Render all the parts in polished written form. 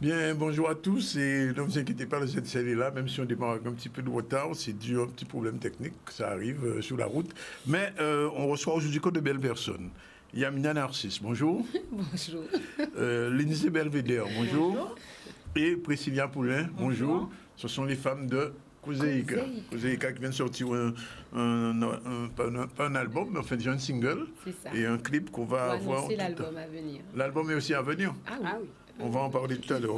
Bien, bonjour à tous et ne vous inquiétez pas, le ZCL est là, même si on démarre avec un petit peu de retard, c'est dû à un petit problème technique, ça arrive sur la route. Mais on reçoit aujourd'hui que de belles personnes. Yamina Narcisse, bonjour. Bonjour. Lindsay Belvedere, bonjour. Bonjour. Et Priscilla Poulin, bonjour. Ce sont les femmes de Kozeïka. Kozeïka qui vient de sortir pas un album, mais enfin déjà un single. C'est ça. Et un clip qu'on va avoir. C'est l'album à venir. L'album est aussi à venir. Ah oui. On va en parler tout à l'heure.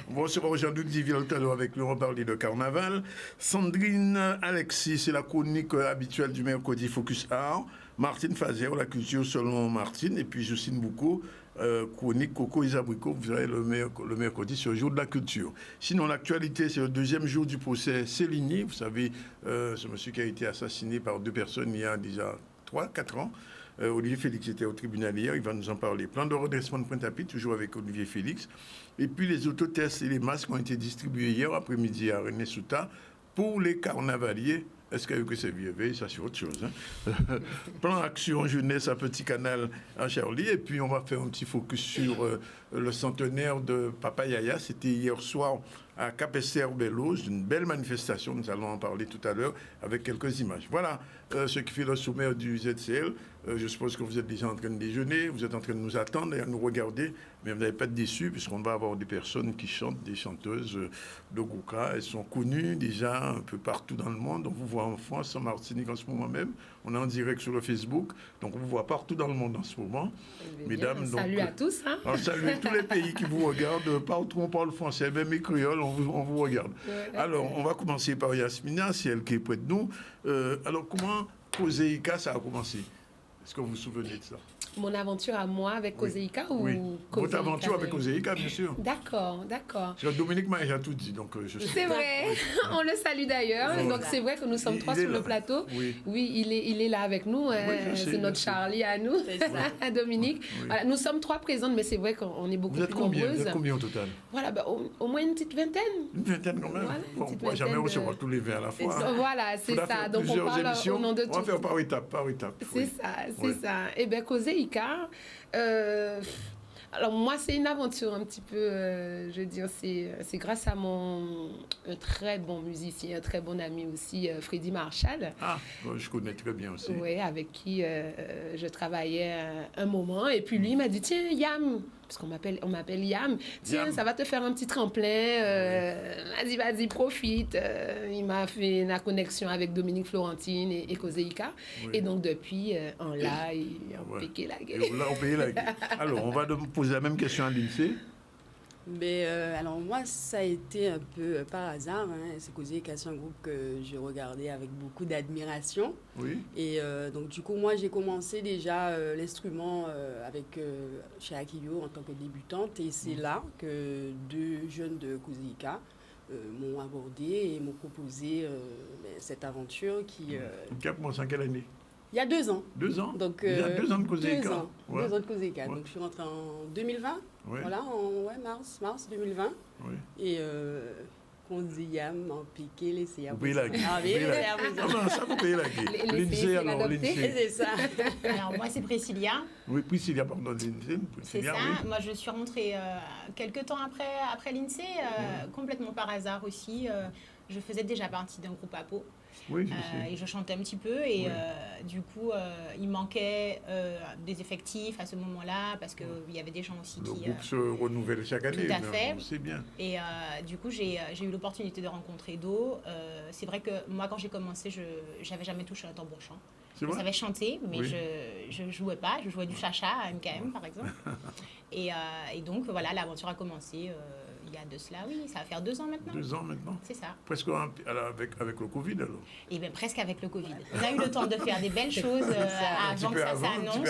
On va recevoir Jean-Luc Diville tout à l'heure avec lui, on va parler de carnaval. Sandrine Alexis, c'est la chronique habituelle du mercredi Focus Art. Martine Fazer, la culture selon Martine. Et puis Jocelyne Boucaud, chronique Coco et Abricots. Vous verrez le mercredi, c'est le jour de la culture. Sinon, l'actualité, c'est le deuxième jour du procès Céligny. Vous savez, ce monsieur qui a été assassiné par 2 personnes il y a déjà 3-4 ans. Olivier Félix était au tribunal hier, il va nous en parler. Plan de redressement de Pointe-à-Pitre, toujours avec Olivier Félix. Et puis les autotests et les masques ont été distribués hier après-midi à René Souta pour les carnavaliers. Est-ce qu'il y a eu que c'est vieux? Ça, c'est autre chose. Plan action jeunesse à Petit Canal à Charlie. Et puis, on va faire un petit focus sur le centenaire de Papa Yaya. C'était hier soir à Cap-Esther-Belloz. Une belle manifestation. Nous allons en parler tout à l'heure avec quelques images. Voilà ce qui fait le sommaire du ZCL. Je suppose que vous êtes déjà en train de déjeuner. Vous êtes en train de nous attendre et à nous regarder. Mais vous n'allez pas être déçus puisqu'on va avoir des personnes qui chantent, des chanteuses de Gouka. Elles sont connues déjà un peu partout dans le monde. On vous voit en France, en Martinique en ce moment même. On est en direct sur le Facebook. Donc, on vous voit partout dans le monde en ce moment. Mesdames, salut à tous. On salue tous les pays qui vous regardent. Partout où on parle français, même les créoles, on vous regarde. Ouais. Alors, on va commencer par Yasmina, c'est elle qui est près de nous. Alors, comment Kozeïka, ça a commencé? Est-ce que vous vous souvenez de ça? Mon aventure à moi avec Kozeïka ou oui. Kozeïka? Votre aventure avec Kozeïka, bien sûr. D'accord. Dominique m'a déjà tout dit, donc je sais. C'est vrai, on le salue d'ailleurs. Oui. Donc c'est vrai que nous sommes 3 sur le plateau. Oui, il est là avec nous. C'est notre Charlie à nous, Dominique. Oui. Voilà, nous sommes 3 présentes, mais c'est vrai qu'on est beaucoup plus nombreuses. Vous êtes combien au total? Voilà, au moins une petite vingtaine. Une vingtaine quand même. Voilà, on ne pourra jamais recevoir tous les 20 à la fois. Voilà, c'est ça. Donc on parle au nom de tout. On va faire par étape. C'est ça. Et bien Kozeïka. Alors moi, c'est une aventure un petit peu, je veux dire, c'est grâce à un très bon musicien, un très bon ami aussi, Freddy Marshall. Ah, je connais très bien aussi. Oui, avec qui je travaillais un moment. Et puis lui, il m'a dit, tiens, Yam, parce on m'appelle Yam, tiens, ça va te faire un petit tremplin, vas-y, profite. Il m'a fait la connexion avec Dominique Florentine et Kozeïka. Oui. Et donc depuis, on l'a, on piqué la gueule. On payait la gueule. Alors, on va poser la même question à Lindsay. Mais alors moi, ça a été un peu par hasard. C'est Kozeïka, c'est un groupe que je regardais avec beaucoup d'admiration. Oui. Et donc du coup, moi, j'ai commencé déjà l'instrument chez Akiyo en tant que débutante. Et c'est là que 2 jeunes de Kozeïka m'ont abordé et m'ont proposé cette aventure qui a commencé en quelle année? Il y a 2 ans. 2 ans? Donc, il y a 2 ans de Kozeïka. 2 ans de Kozeïka. Ouais. Donc, je suis rentrée en 2020. Ouais. Voilà, mars 2020. Ouais. Et Yam en piqué, laissé à vous. Vous payez la gueule. Ça, vous payez la gueule. Lindsay, alors, Lindsay. C'est ça. Alors, moi, c'est Priscilla. Oui, Priscilla, pardon, Lindsay. C'est ça. Oui. Moi, je suis rentrée quelques temps après Lindsay, complètement par hasard aussi. Je faisais déjà partie d'un groupe à Pau. Oui, je sais. Et je chantais un petit peu et du coup il manquait des effectifs à ce moment-là parce qu'il y avait des gens aussi le groupe se renouvelle chaque année. Tout à fait. C'est bien. Et du coup j'ai eu l'opportunité de rencontrer Do. C'est vrai que moi quand j'ai commencé je n'avais jamais touché un tambour chant. Je savais chanter mais je ne jouais pas. Je jouais du chacha à MKM par exemple. et donc voilà, l'aventure a commencé il y a de cela, ça va faire 2 ans maintenant. 2 ans maintenant. C'est ça. Presque avec le Covid alors. Et bien presque avec le Covid. On a eu le temps de faire des belles choses avant que ça s'annonce.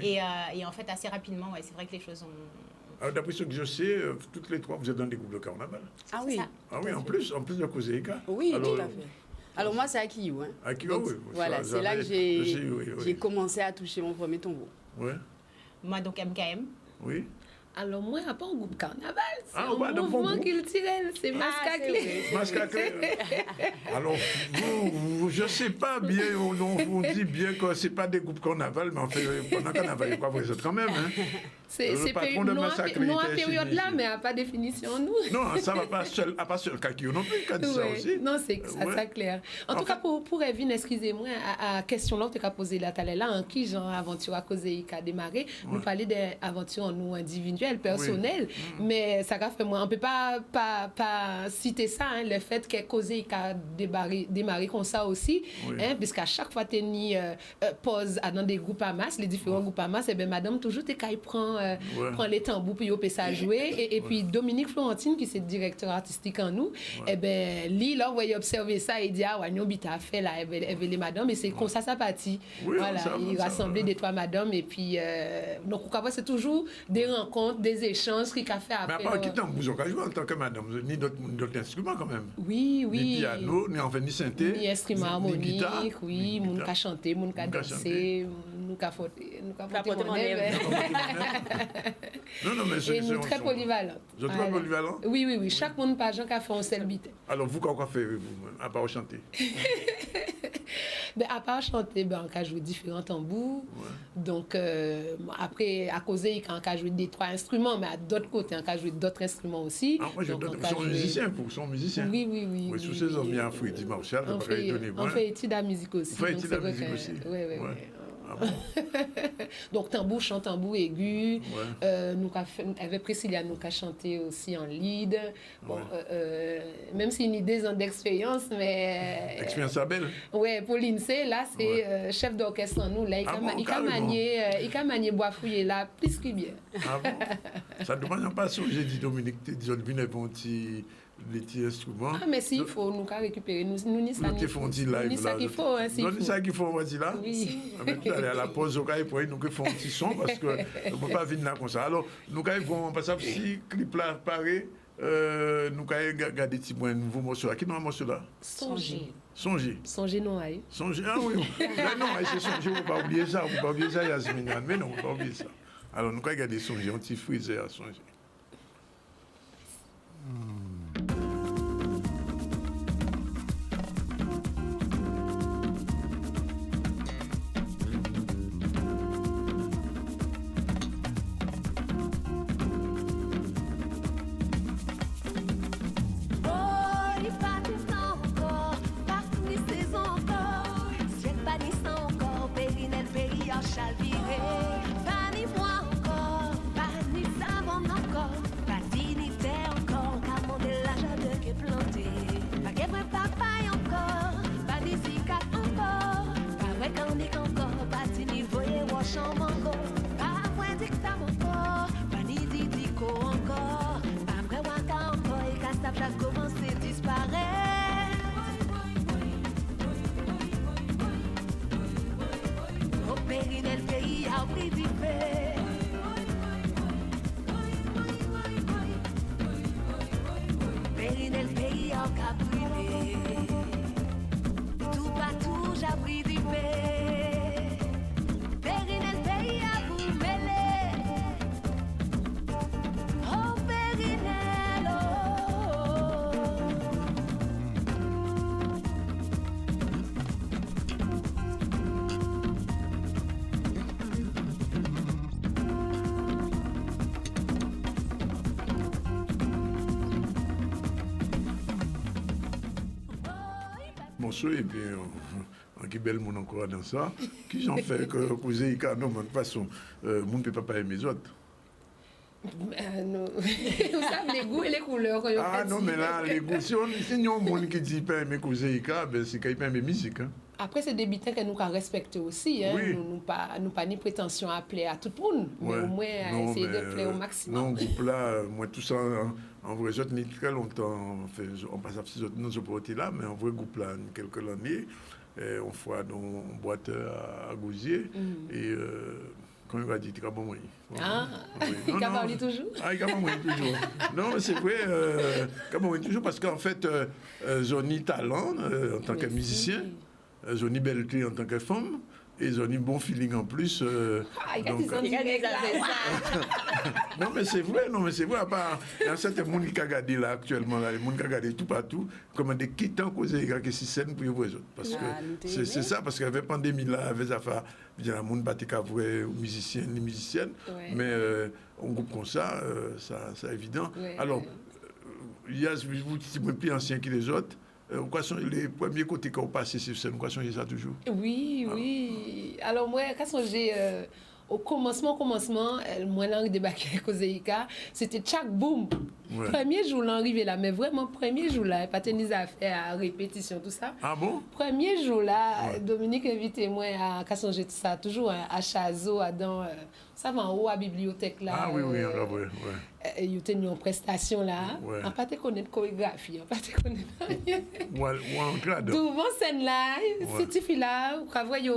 Et en fait assez rapidement, c'est vrai que les choses ont... Alors, d'après ce que je sais, toutes les 3, vous êtes dans des groupes de carnaval. Ah oui. Ah oui, en plus de Kozeïka. Oui, alors, tout à fait. Alors moi, c'est Akiyo. Akiyo, oui. Voilà, c'est là que j'ai commencé à toucher mon premier tambour. Oui. Moi, donc MKM. Oui. Alors, moi, à pas un groupe carnaval, c'est Ah, un ouais, donc, mouvement bon, culturel, c'est c'est Mascaclé. vrai. Mascaclé. Alors, je ne sais pas bien, on dit bien que ce n'est pas des groupes carnaval, mais on fait pendant carnaval, il y a quoi vous êtes quand même. Hein? C'est patron de Massacré non, à était période là, chez- mais à pas définition, nous. Non, ça ne va pas seul, à pas seul Kakio non plus, il a dit ça Ouais. aussi. Non, c'est ça, Ouais. ça clair. En tout En cas, fait- pour Evine, excusez-moi, à question là, tu as posé là, en qui genre aventure à cause qui a démarré, nous parler des aventures nous individuelles, personnelles, mais ça a fait moi, on peut pas citer ça, hein, le fait que Causé qui a démarré comme ça aussi, Oui. hein, parce qu'à chaque fois tu ni pause dans des groupes à masse, les différents groupes à masse, et ben madame toujours t'es prend les tambours puis yopé ça jouer et puis Dominique Florentine qui c'est directeur artistique en nous, et ben lui là voyez observer ça et dit ah ouais non bita fait là elle les madame et c'est comme ça partit. Oui, Voilà, ça, il ça, rassemblait des trois madames et puis donc c'est toujours des rencontres, des échanges qui a fait Mais à après. part qui t'en vous avez joué en tant que madame, ni d'autres instruments quand même. Oui, Ni oui. piano, ni enfin ni synthé. Ni instrument harmonique, guitare, oui, ni moun guitare. ka chanter, moun ka Moun ka danser, moun ka fôter, moun ka Ka porter porter mon mon nez. Non, non, mais Et nous très polyvalentes. Vous êtes très polyvalent? Oui, oui, oui. Chaque monde pas gens qui a fait un seul bit. Alors, vous, quoi faites vous, à part chanter? Ben, à part chanter, ben, on a joué différents tambours. Donc, après, à cause on a joué des trois instruments, mais à d'autres côtés, on a joué d'autres instruments aussi. Ah, moi, je Donc, donne. on a Vous êtes joué- musicien, vous sont musiciens. Oui, oui, oui. Oui, sous ces hommes, il y a un Freddy Marshall, On vous pouvez fait, donner. on fait études à musique aussi. Vous faites donc études à c'est vrai musique que- aussi? Oui, oui, Ouais. oui. Ah bon? Donc tambour, chant, tambour aigu. Nous avec Priscilla, nous avons chanté aussi en lead. Bon, même si une idée d'expérience, mais Expérience à belle. ouais, pour l'INSEE, là, c'est chef d'orchestre en nous. Là, Ah bon, il a manié bois fouillé là, plus que bien. Ah bon? Ça ne demande pas si j'ai dit Dominique, tu as vu les petits instruments. Ah, mais si, il faut nous récupérer. Nous ni ça. Nous te font dit live. Ni ça qu'il faut, hein, s'il Non, faut. ni ça qu'il faut, on va dire là. Oui. Avec tout à l'heure, à la pause, au cas où nous faisons un petit son parce qu'on ne peut pas venir là comme ça. Alors, nous, quand on passe si clip là paraît, nous, quand on regarde des petits points, nouveaux morceaux là. Qui est un morceau là? Songez. Songez. Songez non, aïe. Songez. Ah oui. Là, non, c'est Songez, on ne peut pas oublier ça. On ne peut pas oublier ça, Yasmine. Mais non, on ne peut pas oublier ça. Alors, nous, quand on regarde Songez, un petit freezer à Songez. Morceau et puis en qui belle mon encore dans ça qui j'en fait que cousin non de toute façon mon ne peut pas aimer les autres. Non. Vous savez les goûts et les couleurs. Ah non mais là les goûts si on monde qui dit pas aimer cousin ben c'est qu'il pas aimer musique hein. Après, c'est des bitins que nous avons respecter aussi. Hein. Oui. Nous pas ni prétention à plaire à tout le monde, mais au moins à essayer de plaire au maximum. Non, groupe là, moi tout ça, en vrai, j'ai tenu très longtemps, on passe à ces autres opportunités là, mais en vrai, groupe là, quelques années, on fait dans une boîte à Gouzier, et quand il va dire, il a bon moyen. Ah, il a parlé toujours? Ah, il a bon moyen toujours. Non, c'est vrai, il a bon moyen toujours, parce qu'en fait, j'ai un talent en tant que musicien. Johnny Belleté en tant que femme, ils ont un bon feeling en plus. Donc, non, mais c'est vrai, à part, il y a certains gens qui ont regardé là actuellement, là, les gens qui ont regardé tout partout, comme des quittants causés, qui sont scènes pour les autres. Parce que c'est ça, parce qu'avec la pandémie là, avec les affaires, il y a des gens qui ont vu musiciens, les musiciennes, mais un groupe comme ça, c'est évident. Alors, il y a vous qui sont plus anciens que les autres. Quels sont les premiers côtés qu'on passe sur scène? Quels sont ça toujours? Oui. Alors, moi, quand j'ai au commencement, moi, là, débarqué à Kozeïka, c'était Tchak Boom. Premier jour, là, arrivé là, mais vraiment, premier jour là, pas tenir à faire à répétition, tout ça. Ah bon? Premier jour là, Dominique invité moi à Kassonger, tout ça, toujours à Chazo, dans, ça va en haut à la bibliothèque là. Ah oui, ouais. Il y a une prestation là, on pas te connaître chorégraphie, on pas te connaître rien. Devant scène là, cette fille là, vous voyez,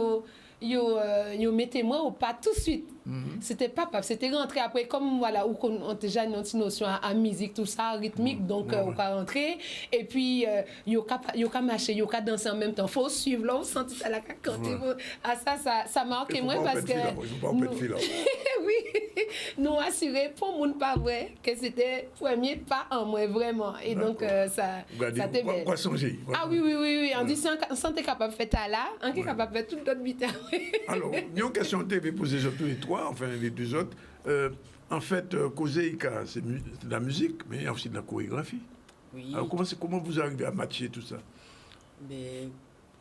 yo mettez-moi au pas tout de suite. C'était pas c'était rentré après comme voilà où on déjà une notion à musique tout ça rythmique donc on va rentrer et puis yo ka marcher yo ka danser en même temps faut suivre là on sentit ça la canter ça marque moi parce que oui nous assurer pour monde pas vrai que c'était premier pas en moi vraiment et donc ça t'est bien. Ah oui on dit sans t'es capable de faire ça là on est capable de faire tout d'autres bits. Alors il y a une question que tu posée sur tous les trois enfin les deux autres. En fait, Kozeïka, c'est de la musique, mais il y a aussi de la chorégraphie. Oui. Alors, comment vous arrivez à matcher tout ça? Mais,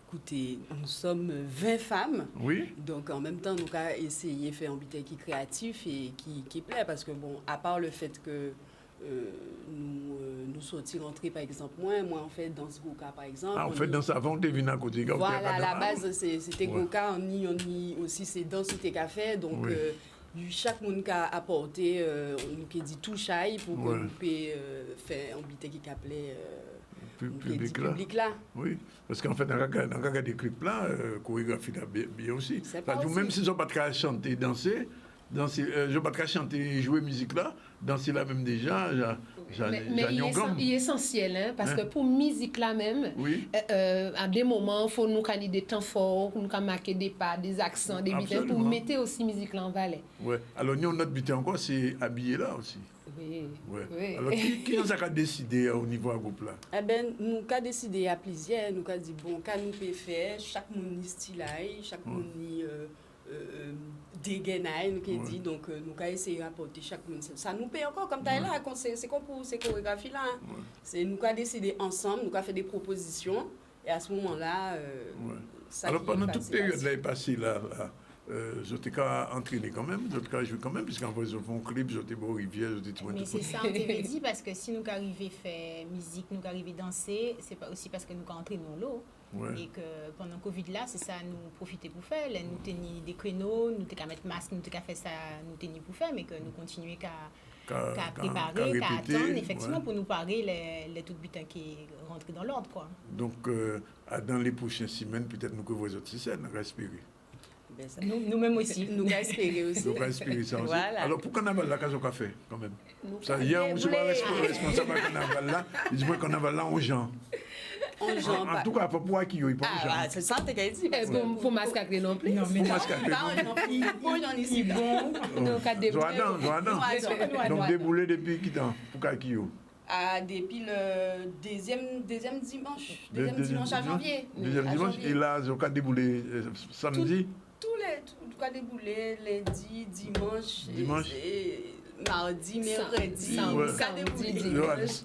écoutez, nous sommes 20 femmes. Oui. Donc, en même temps, nous avons essayé de faire un bit qui est créatif et qui plaît. Parce que, bon, à part le fait que nous sortir rentrer, par exemple, moi, en fait, dans ce Goka, par exemple. Ah, en fait, dans ça, avant de venir à Kozeïka. Voilà, à la base, c'était Goka, on y aussi, c'est dans ce qu'a fait. Donc, chaque monde a apporté on dit tout chaille pour qu'on puisse faire un bité qui appelait public là. Oui, parce qu'en fait dans le cas des clips là chorégraphie là bien aussi. Même si ils n'ont pas de chanter danser je pas de chanter jouer musique là danser là même déjà mais il est essentiel hein, parce que pour musique là même à des moments faut nous caler des temps forts nous marquer des pas des accents des bits pour mettre aussi musique là en valeur. Ouais. Alors nous notre but encore c'est habiller là aussi. Oui. Alors qui nous a décidé au niveau du groupe là? Eh ben nous avons décidé à plusieurs nous avons dit bon quand nous peut faire chaque monde style chaque monde dégainaille nous dit donc nous avons essayé d'apporter chaque monde ça nous paye encore comme là c'est comme pour ces chorégraphies là c'est nous avons décidé ensemble nous avons fait des propositions et à ce moment là ça alors pendant toute période là est passée là j'étais entraîné quand même, j'étais joué quand même, puisqu'en fait, ils font clip, j'étais beau rivière, j'étais tout. Mais c'est ça, on t'avait dit, parce que si nous arrivons à faire musique, nous arrivons à danser, c'est pas aussi parce que nous entraînons dans l'eau. Et que pendant le Covid là, c'est ça nous profiter pour faire. Là, nous tenir des créneaux, nous qu'à mettre masque, nous qu'à faire ça, nous tenir pour faire, mais que nous continuer qu'à préparer, qu'à attendre, effectivement, pour nous parler les tout butins qui rentrent dans l'ordre, quoi. Donc, dans les prochaines semaines, peut-être nous que vous autres scènes, respirer. Nous-mêmes aussi. Nous espérer aussi. Nous espérer ça aussi. Voilà. Alors, pour carnaval là, qu'est-ce qu'on a fait quand même? Ça, hier, on se voit responsable de carnaval là. Il dit, moi, carnaval là, on Jean. En tout cas, pour moi, qui y c'est ça, tu as dit. Pour mascacler non plus. Non, mais pour mascacler non plus. Pour j'en ici bon. Donc, débouler depuis qui temps? Pour Kakio? Depuis le deuxième dimanche. Deuxième dimanche à janvier. Deuxième dimanche. Et là, je vais débouler samedi? Tout cas débouler lundi, dimanche. Mardi, mercredi, samedi, dimanche.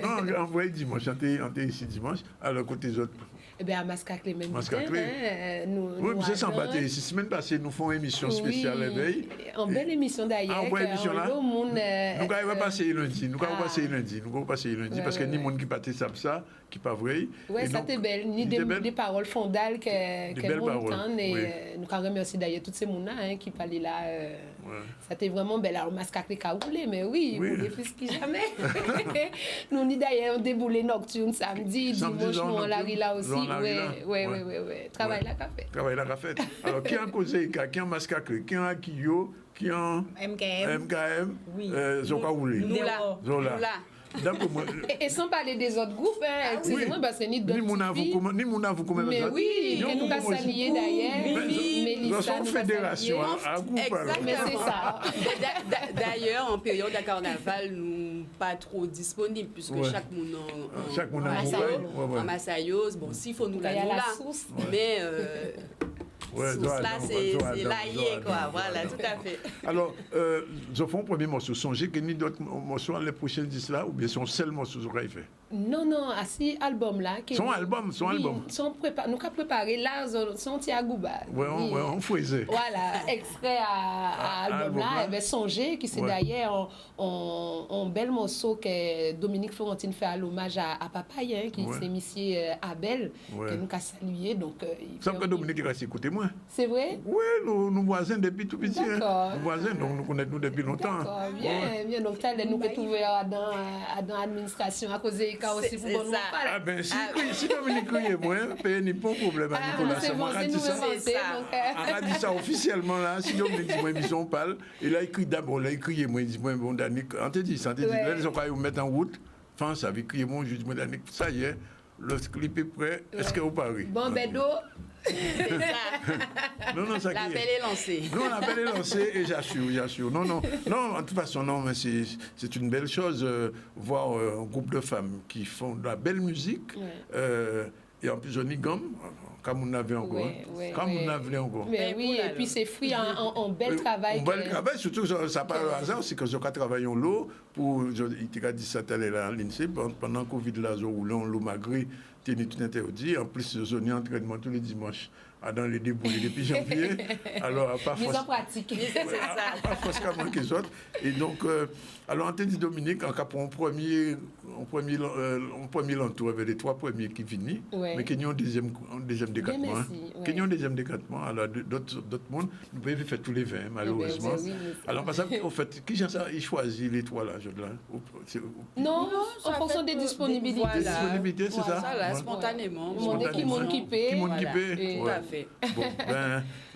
Non, on voit dimanche, on est ici dimanche, alors côté autres. Eh bien, à Mascaclé même. Oui, mais c'est sympa. La semaine passée, nous faisons une émission spéciale l'éveil. En belle émission d'ailleurs. En belle émission là. Nous allons passer lundi. Nous allons passer lundi parce que ni monde qui partait ça, qui pas vrai. Oui, ça c'était belle. Ni des paroles fondales que nous entendons. Et nous allons remercier d'ailleurs tous ces gens là qui parlaient là. C'était vraiment belle. Alors, Mascaclé a roulé, mais oui, roulé plus que jamais. Nous ni d'ailleurs déboulé nocturne samedi, dimanche, nous on l'a là aussi. Oui. Travail là qu'a fait. Alors, qui a causé, qui a Mascaclé, qui a Akio, qui a MKM. Zoka roulé. Nous là. D'après moi, Et sans parler des autres groupes, hein, excusez-moi, parce que ni d'autres ni mon avou comme mais oui, Yo, que nous avons salué d'ailleurs. Mélissa, nous nous fédération, avons un groupe alors. Mais c'est ça. D'ailleurs, en période de carnaval, nous pas trop disponibles, puisque chaque monde en Massaïos. Bon, s'il faut nous la nous là. Mais là, c'est laillé, quoi. Voilà, tout à fait. Alors, je fais un premier morceau. Songez que ni d'autres morceaux les prochains disent là, ou bien son seul morceau que vous fait. Non, si album là. Son album. Nous avons préparé là, son Tiagouba. Oui, on faisait. Voilà, extrait à album là. Et songez que c'est d'ailleurs un bel morceau que Dominique Florentine fait à l'hommage à Papaye, qui c'est monsieur Abel, que nous avons salué. Ça que Dominique il reste écouter moi. C'est vrai? Oui, nous voisins depuis tout petit. D'accord. Nous voisins, donc nous connaissons depuis longtemps. D'accord, bien. Donc, nous pouvons trouver dans l'administration à cause des cas aussi pour bon. Ah ben, si Dominique criait moi, paye ni pas problème à Nicolas. C'est bon, c'est nous. On a dit ça officiellement là. Si Dominique dit moi, ils parle. Il a écrit d'abord, il a écrit moi, il dit moi, bon, Danick, on te dit ça, là, ils ont quand même mettre en route. Enfin, ça avait crié moi, je dis moi, Danick, ça y est, le clip est prêt. Est-ce que vous parlez? Bon, Bedo. C'est ça. Non, ça l'appel est lancé. Non, l'appel est lancé et j'assure. Non, en toute façon, non, mais c'est une belle chose voir un groupe de femmes qui font de la belle musique et en plus on y gomme, comme on avait encore. Mais oui, et puis c'est fruit en bel travail. Un bel travail, surtout ça pas le hasard, c'est que j'ai travaillé en l'eau pour, il t'a dit ça à l'INSEE, pendant le Covid, là, je roulais en l'eau malgré tenir tout interdit. En plus, je suis en entraînement tous les dimanches dans les déboules depuis janvier. Alors, pas mise en pratique. Pas forcément que les autres. Et donc, alors, on t'a dit Dominique, en cas pour un premier l'entour avec les 3 premiers qui finissent, mais qui ont un deuxième décattement. Qui ont un deuxième décattement. Alors, d'autres mondes, nous pouvons faire tous les 20, malheureusement. Alors, par exemple, en fait, qui il choisit les 3 là, Non, en fonction des disponibilités. Des disponibilités, c'est ça? Voilà, spontanément. Qui monte qui paie. Tout à fait. Bon,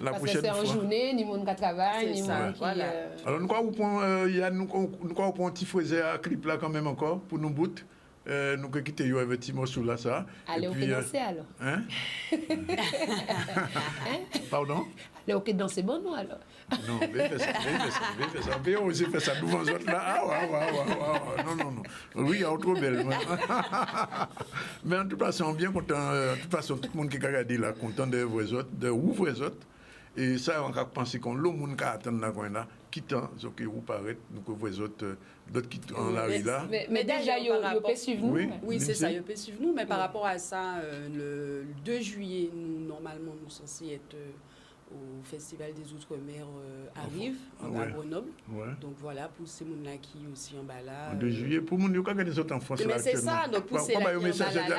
la prochaine fois. Parce que c'est en journée, ni monde qui travaille, ni monde qui... Alors, nous croyons qu'on un petit fouet à clip là quand même encore, pour nous bout. Nous avons quitté un petit morceau là, ça. Allez, on peut danser alors. Hein? Pardon? Allez, on peut danser bon, nous alors. Non, mais fais ça. Mais on fait ça devant les autres là. Non. Oui, trop belle. Mais en toute façon, bien content. En toute façon, tout le monde qui a regardé là, content de vous autres, de ouvrir les autres. Et ça, on a pensé qu'on le monde qui attend là, quittant, ce qui vous paraît, nous que vous autres, d'autres qui sont là. Mais déjà, ils peuvent suivre nous. Oui, c'est ça, ils peuvent suivre nous. Mais par rapport à ça, le 2 juillet, normalement, nous sommes censés être au Festival des Outre-mer arrive à Grenoble. Donc voilà, pour ces gens-là qui aussi en bas là. Le 2 juillet, pour les gens qui ont des autres en France. Mais c'est ça, donc pour ces gens-là.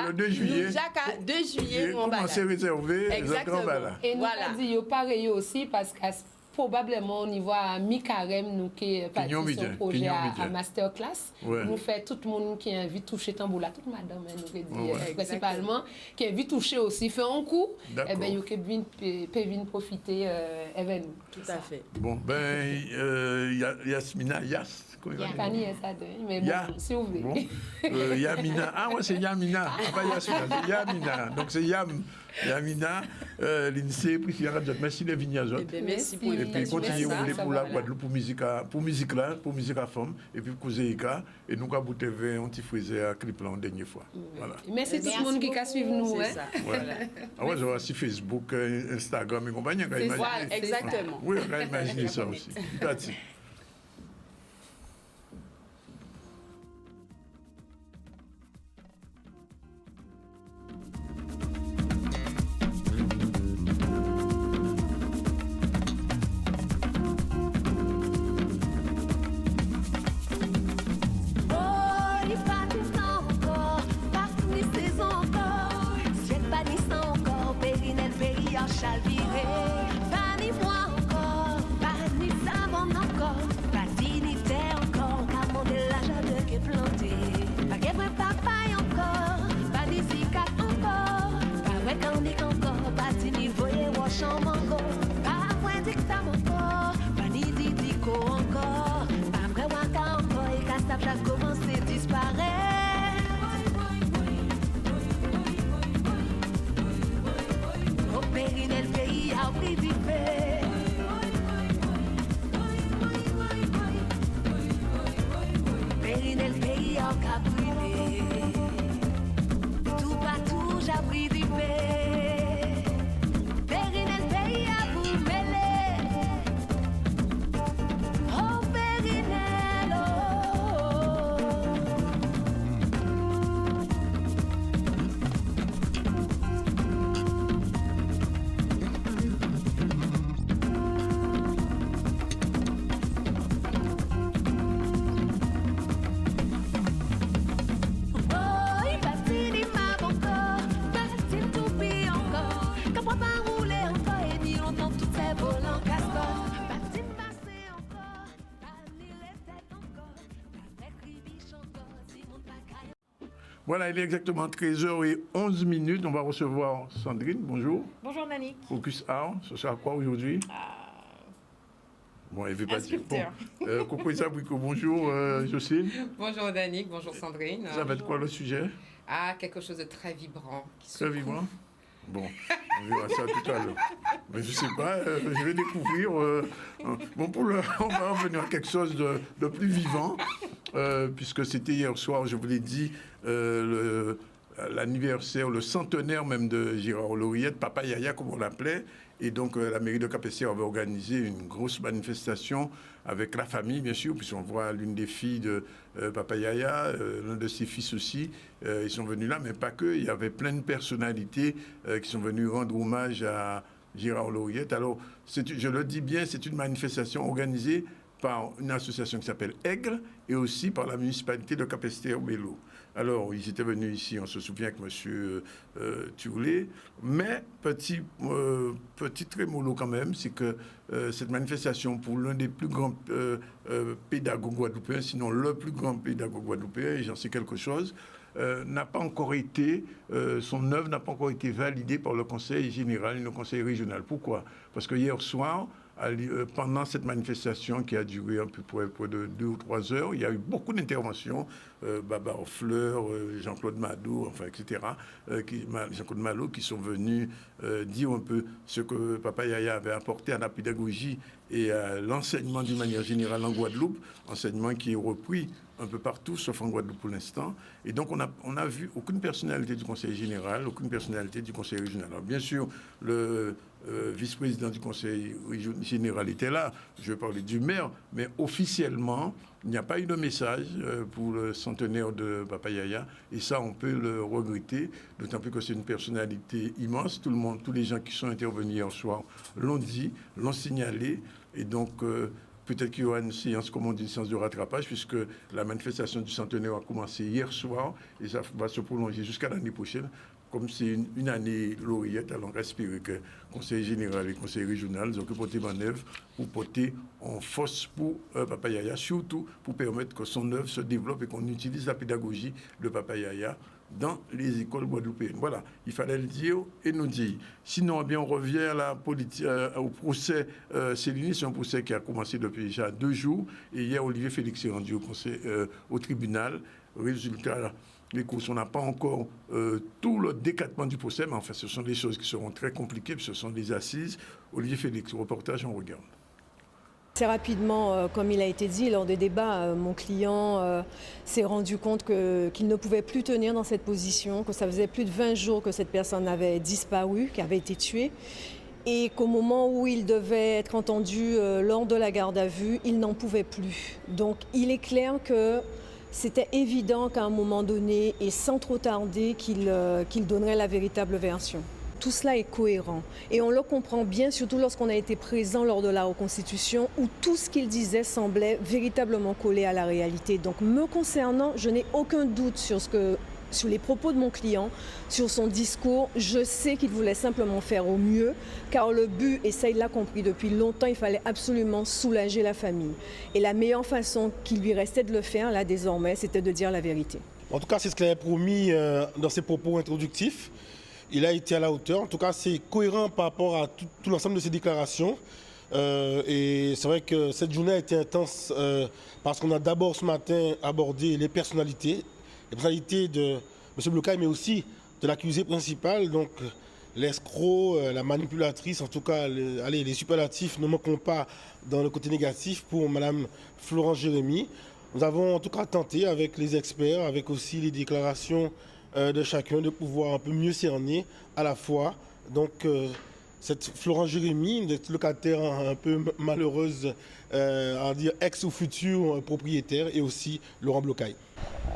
Le 2 juillet. Nous, 2 juillet, on va là. C'est réservé. Exactement. Et nous avons dit pareil aussi parce que probablement au niveau à mi-carême, nous qui participons au projet à masterclass, nous faisons tout le monde qui a envie de toucher tambour là, toute madame, nous dit principalement, qui a envie de toucher aussi, fait un coup, et bien, vous pouvez venir profiter avec nous. Tout à fait. Bon, Yasmina, Fanny est ça, mais bon, si vous voulez. Bon. Yamina, c'est Yamina, pas Yasmina, c'est Yamina, donc c'est Yamina, l'INSEE, merci les Vignazot. Merci pour et puis continuez pour la Guadeloupe, pour musique à femme, et puis pour Zéika, et nous avons bouté un petit frisé à clip là en dernière fois. Voilà. Merci tout le monde qui a suivi nous. Ah ouais, je vois sur Facebook, Instagram et compagnie. Exactement. Oui, on va imaginer ça aussi. Merci. Chaviré, pas ni moi encore, pas ni savon encore. Voilà, il est exactement 13h11. On va recevoir Sandrine. Bonjour. Bonjour Danick. Focus Art. Ce sera quoi aujourd'hui? Bon, elle veut pas dire. Bon. Coucou Isabrico, bonjour Jocelyne. Bonjour Danick, bonjour Sandrine. Ça va être quoi le sujet? Ah, quelque chose de très vibrant. Très vibrant? Bon, on verra ça tout à l'heure. Mais je sais pas, je vais découvrir. Bon, on va revenir à quelque chose de plus vivant, puisque c'était hier soir, je vous l'ai dit, l'anniversaire, le centenaire même de Gérard Lauriette, Papa Yaya comme on l'appelait. Et donc la mairie de Cap-Estir avait organisé une grosse manifestation avec la famille, bien sûr, puisqu'on voit l'une des filles de Papa Yaya, l'un de ses fils aussi. Ils sont venus là, mais pas que. Il y avait plein de personnalités qui sont venues rendre hommage à Gérard Lauriette. Alors, je le dis bien, c'est une manifestation organisée par une association qui s'appelle Aigle et aussi par la municipalité de Cap-Estir-Bello. Alors, ils étaient venus ici, on se souvient, avec M. Turlet. Mais, petit trémolo quand même, c'est que cette manifestation, pour l'un des plus grands pédagogues guadeloupéens, sinon le plus grand pédagogue guadeloupéen, et j'en sais quelque chose, n'a pas encore été, son œuvre n'a pas encore été validée par le Conseil général et le Conseil régional. Pourquoi? Parce que hier soir, pendant cette manifestation qui a duré un peu près de 2 ou 3 heures, il y a eu beaucoup d'interventions, Babar Fleur, Jean-Claude Madou, enfin, etc., Jean-Claude Malo, qui sont venus dire un peu ce que Papa Yaya avait apporté à la pédagogie et à l'enseignement d'une manière générale en Guadeloupe, enseignement qui est repris un peu partout, sauf en Guadeloupe pour l'instant. Et donc, on a vu aucune personnalité du Conseil général, aucune personnalité du Conseil régional. Alors, bien sûr, le vice-président du Conseil général était là, je vais parler du maire, mais officiellement, il n'y a pas eu de message pour le centenaire de Papa Yaya, et ça, on peut le regretter, d'autant plus que c'est une personnalité immense. Tout le monde, tous les gens qui sont intervenus hier soir l'ont dit, l'ont signalé, et donc peut-être qu'il y aura une séance, comme on dit, une séance de rattrapage, puisque la manifestation du centenaire a commencé hier soir, et ça va se prolonger jusqu'à l'année prochaine. Comme c'est une année lauréate, alors on espère que le Conseil général et le Conseil régional ont porté en œuvre pour porter en force pour Papa Yaya, surtout pour permettre que son œuvre se développe et qu'on utilise la pédagogie de Papa Yaya dans les écoles guadeloupéennes. Voilà, il fallait le dire et nous dire. Sinon, eh bien, on revient à la politique, au procès Céline. C'est un procès qui a commencé depuis déjà 2 jours. Et hier, Olivier Félix est rendu au tribunal. Résultat, les courses, on n'a pas encore tout le décattement du procès, mais enfin, ce sont des choses qui seront très compliquées, puis ce sont des assises. Olivier Félix, reportage, on regarde. Assez rapidement, comme il a été dit lors des débats, mon client s'est rendu compte qu'il ne pouvait plus tenir dans cette position, que ça faisait plus de 20 jours que cette personne avait disparu, qu'avait été tuée, et qu'au moment où il devait être entendu lors de la garde à vue, il n'en pouvait plus. Donc il est clair que c'était évident qu'à un moment donné, et sans trop tarder, qu'il donnerait la véritable version. Tout cela est cohérent et on le comprend bien, surtout lorsqu'on a été présent lors de la reconstitution où tout ce qu'il disait semblait véritablement collé à la réalité. Donc me concernant, je n'ai aucun doute sur les propos de mon client, sur son discours. Je sais qu'il voulait simplement faire au mieux, car le but, et ça il l'a compris depuis longtemps, il fallait absolument soulager la famille. Et la meilleure façon qu'il lui restait de le faire, là désormais, c'était de dire la vérité. En tout cas, c'est ce qu'il avait promis dans ses propos introductifs. Il a été à la hauteur. En tout cas, c'est cohérent par rapport à tout l'ensemble de ses déclarations. Et c'est vrai que cette journée a été intense parce qu'on a d'abord ce matin abordé les personnalités de M. Blocaille, mais aussi de l'accusé principal, donc l'escroc, la manipulatrice, en tout cas, les superlatifs ne manqueront pas dans le côté négatif pour Mme Florence Jérémy. Nous avons en tout cas tenté avec les experts, avec aussi les déclarations de chacun, de pouvoir un peu mieux cerner à la fois donc cette Florence Jérémy, cette locataire un peu malheureuse, à dire ex ou futur propriétaire, et aussi Laurent Blocaille.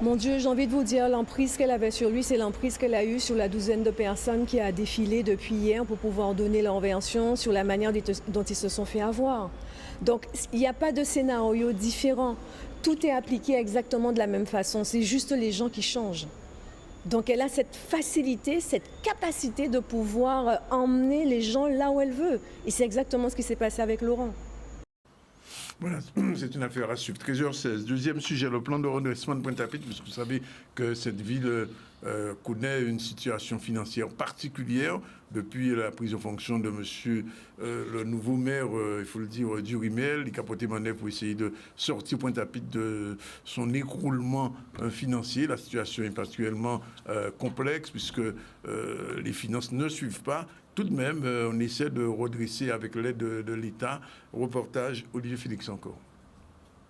Mon Dieu, j'ai envie de vous dire, l'emprise qu'elle avait sur lui, c'est l'emprise qu'elle a eue sur la douzaine de personnes qui a défilé depuis hier pour pouvoir donner leur version sur la manière dont ils se sont fait avoir. Donc, il n'y a pas de scénario différent. Tout est appliqué exactement de la même façon. C'est juste les gens qui changent. Donc, elle a cette facilité, cette capacité de pouvoir emmener les gens là où elle veut. Et c'est exactement ce qui s'est passé avec Laurent. Voilà, c'est une affaire à suivre. 13h16. Deuxième sujet, le plan de redressement de Pointe-à-Pitre, puisque vous savez que cette ville connaît une situation financière particulière depuis la prise en fonction de monsieur le nouveau maire, il faut le dire, Durimel, il a porté manœuvre pour essayer de sortir Pointe-à-Pitre de son écroulement financier. La situation est particulièrement complexe puisque les finances ne suivent pas. Tout de même, on essaie de redresser avec l'aide de l'État. Reportage, Olivier Félix encore.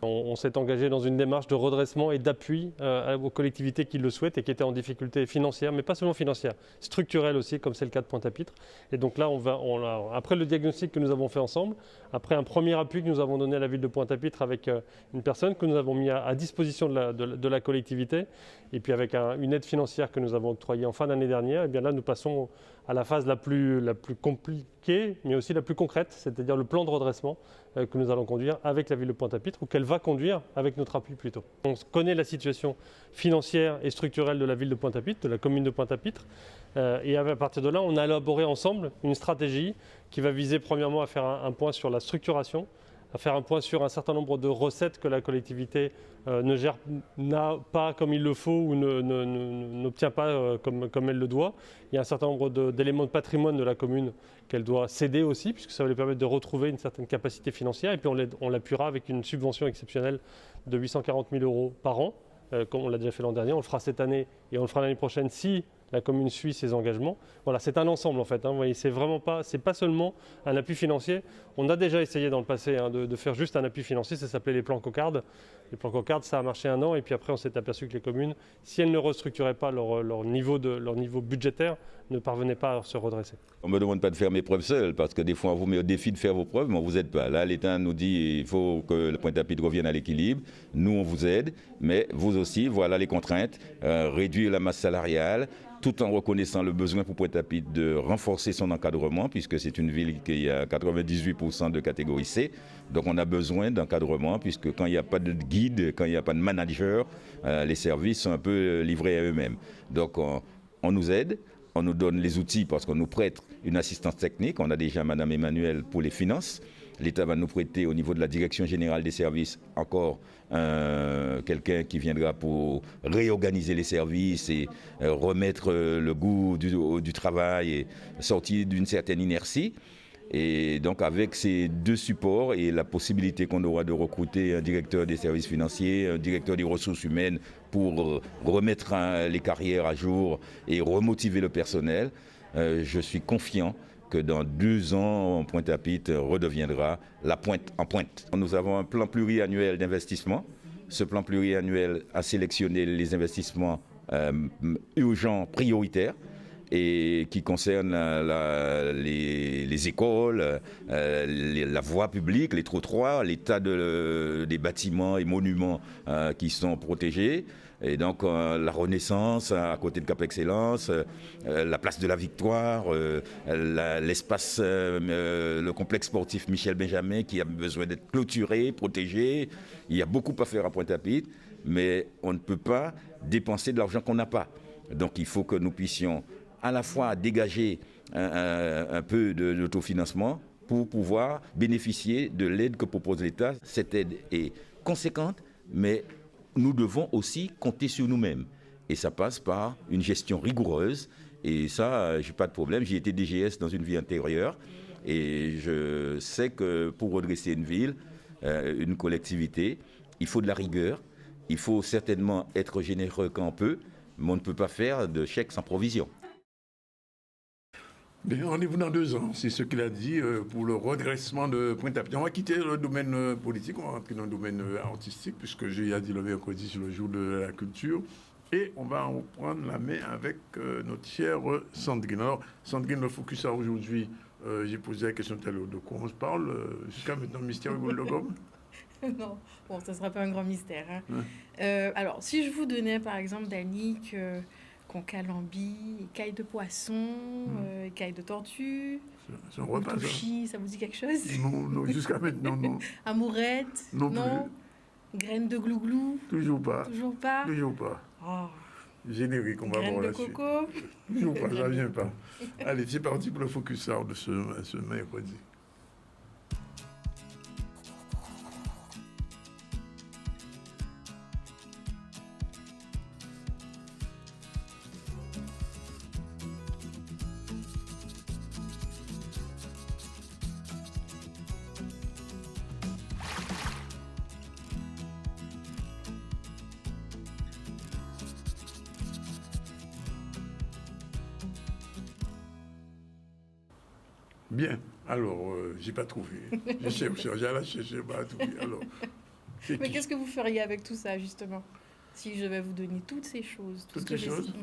On s'est engagé dans une démarche de redressement et d'appui aux collectivités qui le souhaitent et qui étaient en difficulté financière, mais pas seulement financière, structurelle aussi, comme c'est le cas de Pointe-à-Pitre. Et donc là, après le diagnostic que nous avons fait ensemble, après un premier appui que nous avons donné à la ville de Pointe-à-Pitre avec une personne que nous avons mis à disposition de la collectivité, et puis avec une aide financière que nous avons octroyée en fin d'année dernière, et bien là, nous passons à la phase la plus compliquée, mais aussi la plus concrète, c'est-à-dire le plan de redressement que nous allons conduire avec la ville de Pointe-à-Pitre, ou qu'elle va conduire avec notre appui plutôt. On connaît la situation financière et structurelle de la ville de Pointe-à-Pitre, de la commune de Pointe-à-Pitre, et à partir de là, on a élaboré ensemble une stratégie qui va viser premièrement à faire un point sur la structuration, à faire un point sur un certain nombre de recettes que la collectivité n'a pas comme il le faut ou n'obtient pas comme elle le doit. Il y a un certain nombre d'éléments de patrimoine de la commune qu'elle doit céder aussi, puisque ça va lui permettre de retrouver une certaine capacité financière. Et puis on l'appuiera avec une subvention exceptionnelle de 840 000 € par an, comme on l'a déjà fait l'an dernier. On le fera cette année et on le fera l'année prochaine si la commune suit ses engagements. Voilà, c'est un ensemble en fait. Vous voyez, c'est pas seulement un appui financier. On a déjà essayé dans le passé de faire juste un appui financier, ça s'appelait les plans cocardes. Les plans cocardes, ça a marché 1 an et puis après on s'est aperçu que les communes, si elles ne restructuraient pas leur niveau budgétaire, ne parvenaient pas à se redresser. On ne me demande pas de faire mes preuves seul, parce que des fois on vous met au défi de faire vos preuves, mais on ne vous aide pas. Là, l'État nous dit qu'il faut que le Pointe-à-Pitre revienne à l'équilibre. Nous, on vous aide, mais vous aussi, voilà les contraintes. Réduire la masse salariale, tout en reconnaissant le besoin pour Pointe-à-Pitre de renforcer son encadrement, puisque c'est une ville qui a 98% de catégorie C. Donc on a besoin d'encadrement, puisque quand il n'y a pas de guide, quand il n'y a pas de manager, les services sont un peu livrés à eux-mêmes. Donc on nous aide, on nous donne les outils parce qu'on nous prête une assistance technique. On a déjà Madame Emmanuel pour les finances. L'État va nous prêter au niveau de la direction générale des services encore quelqu'un qui viendra pour réorganiser les services et remettre le goût du travail et sortir d'une certaine inertie. Et donc avec ces deux supports et la possibilité qu'on aura de recruter un directeur des services financiers, un directeur des ressources humaines pour remettre les carrières à jour et remotiver le personnel, je suis confiant que dans 2 ans, Pointe-à-Pitre redeviendra la pointe en pointe. Nous avons un plan pluriannuel d'investissement. Ce plan pluriannuel a sélectionné les investissements urgents, prioritaires, et qui concernent les écoles, la voie publique, les trottoirs, l'état des bâtiments et monuments qui sont protégés. Et donc la Renaissance à côté de Cap Excellence, la place de la Victoire, l'espace, le complexe sportif Michel Benjamin qui a besoin d'être clôturé, protégé. Il y a beaucoup à faire à Pointe-à-Pitre, mais on ne peut pas dépenser de l'argent qu'on n'a pas. Donc il faut que nous puissions à la fois dégager un peu d'autofinancement pour pouvoir bénéficier de l'aide que propose l'État. Cette aide est conséquente, mais nous devons aussi compter sur nous-mêmes. Et ça passe par une gestion rigoureuse. Et ça, je n'ai pas de problème. J'ai été DGS dans une vie antérieure. Et je sais que pour redresser une ville, une collectivité, il faut de la rigueur. Il faut certainement être généreux quand on peut, mais on ne peut pas faire de chèque sans provision. Bien, rendez-vous dans 2 ans, c'est ce qu'il a dit pour le redressement de Pointe-à-Pitre. On va quitter le domaine politique, on va rentrer dans le domaine artistique, puisque j'ai dit le mercredi, c'est le jour de la culture. Et on va reprendre la main avec notre chère Sandrine. Alors, Sandrine, le focus aujourd'hui, j'ai posé la question tout à l'heure de quoi on se parle. Jusqu'à maintenant, mystère Goldogom. Non, bon, ça ne sera pas un grand mystère. Hein. Ouais. Alors, si je vous donnais, par exemple, Danick, Concalambi, écailles de poisson, écailles de tortue, c'est un repas, ça vous dit quelque chose? Non, jusqu'à maintenant, non. Amourette? Non plus. Graines de glouglou? Toujours pas. Toujours pas? Toujours pas. Oh. Générique, on va voir là-dessus. Graines de coco? Toujours pas, ça vient pas. Allez, c'est parti pour le focus art de ce mercredi. Bien. Alors, j'ai pas trouvé. J'ai cherché, pas trouvé. Alors, mais qu'est-ce que vous feriez avec tout ça, justement? Si je vais vous donner toutes ces choses. Toutes ces choses?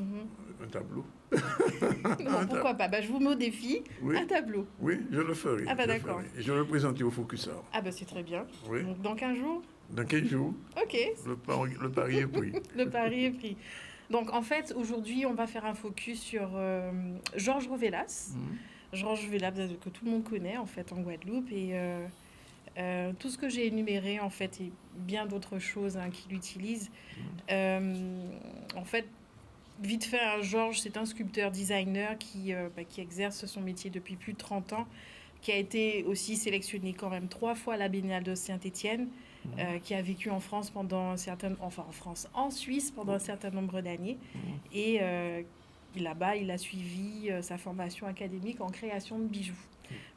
Un tableau. Non, pourquoi pas? Je vous mets au défi, oui. Un tableau. Oui, je le ferai. Ah d'accord. Et je vais le présenter au Focus Art. Ah c'est très bien. Oui. Donc, dans 15 jours? Dans 15 jours. Ok. Le pari est pris. Le pari est pris. Donc en fait, aujourd'hui, on va faire un focus sur Georges Rovelas. Georges Rovelas, que tout le monde connaît en fait en Guadeloupe. Et tout ce que j'ai énuméré en fait, et bien d'autres choses qu'il utilise. En fait, vite fait, Georges, c'est un sculpteur designer qui exerce son métier depuis plus de 30 ans, qui a été aussi sélectionné quand même 3 fois à la Biennale de Saint-Étienne, qui a vécu en France en Suisse pendant un certain nombre d'années. Et là-bas, il a suivi sa formation académique en création de bijoux.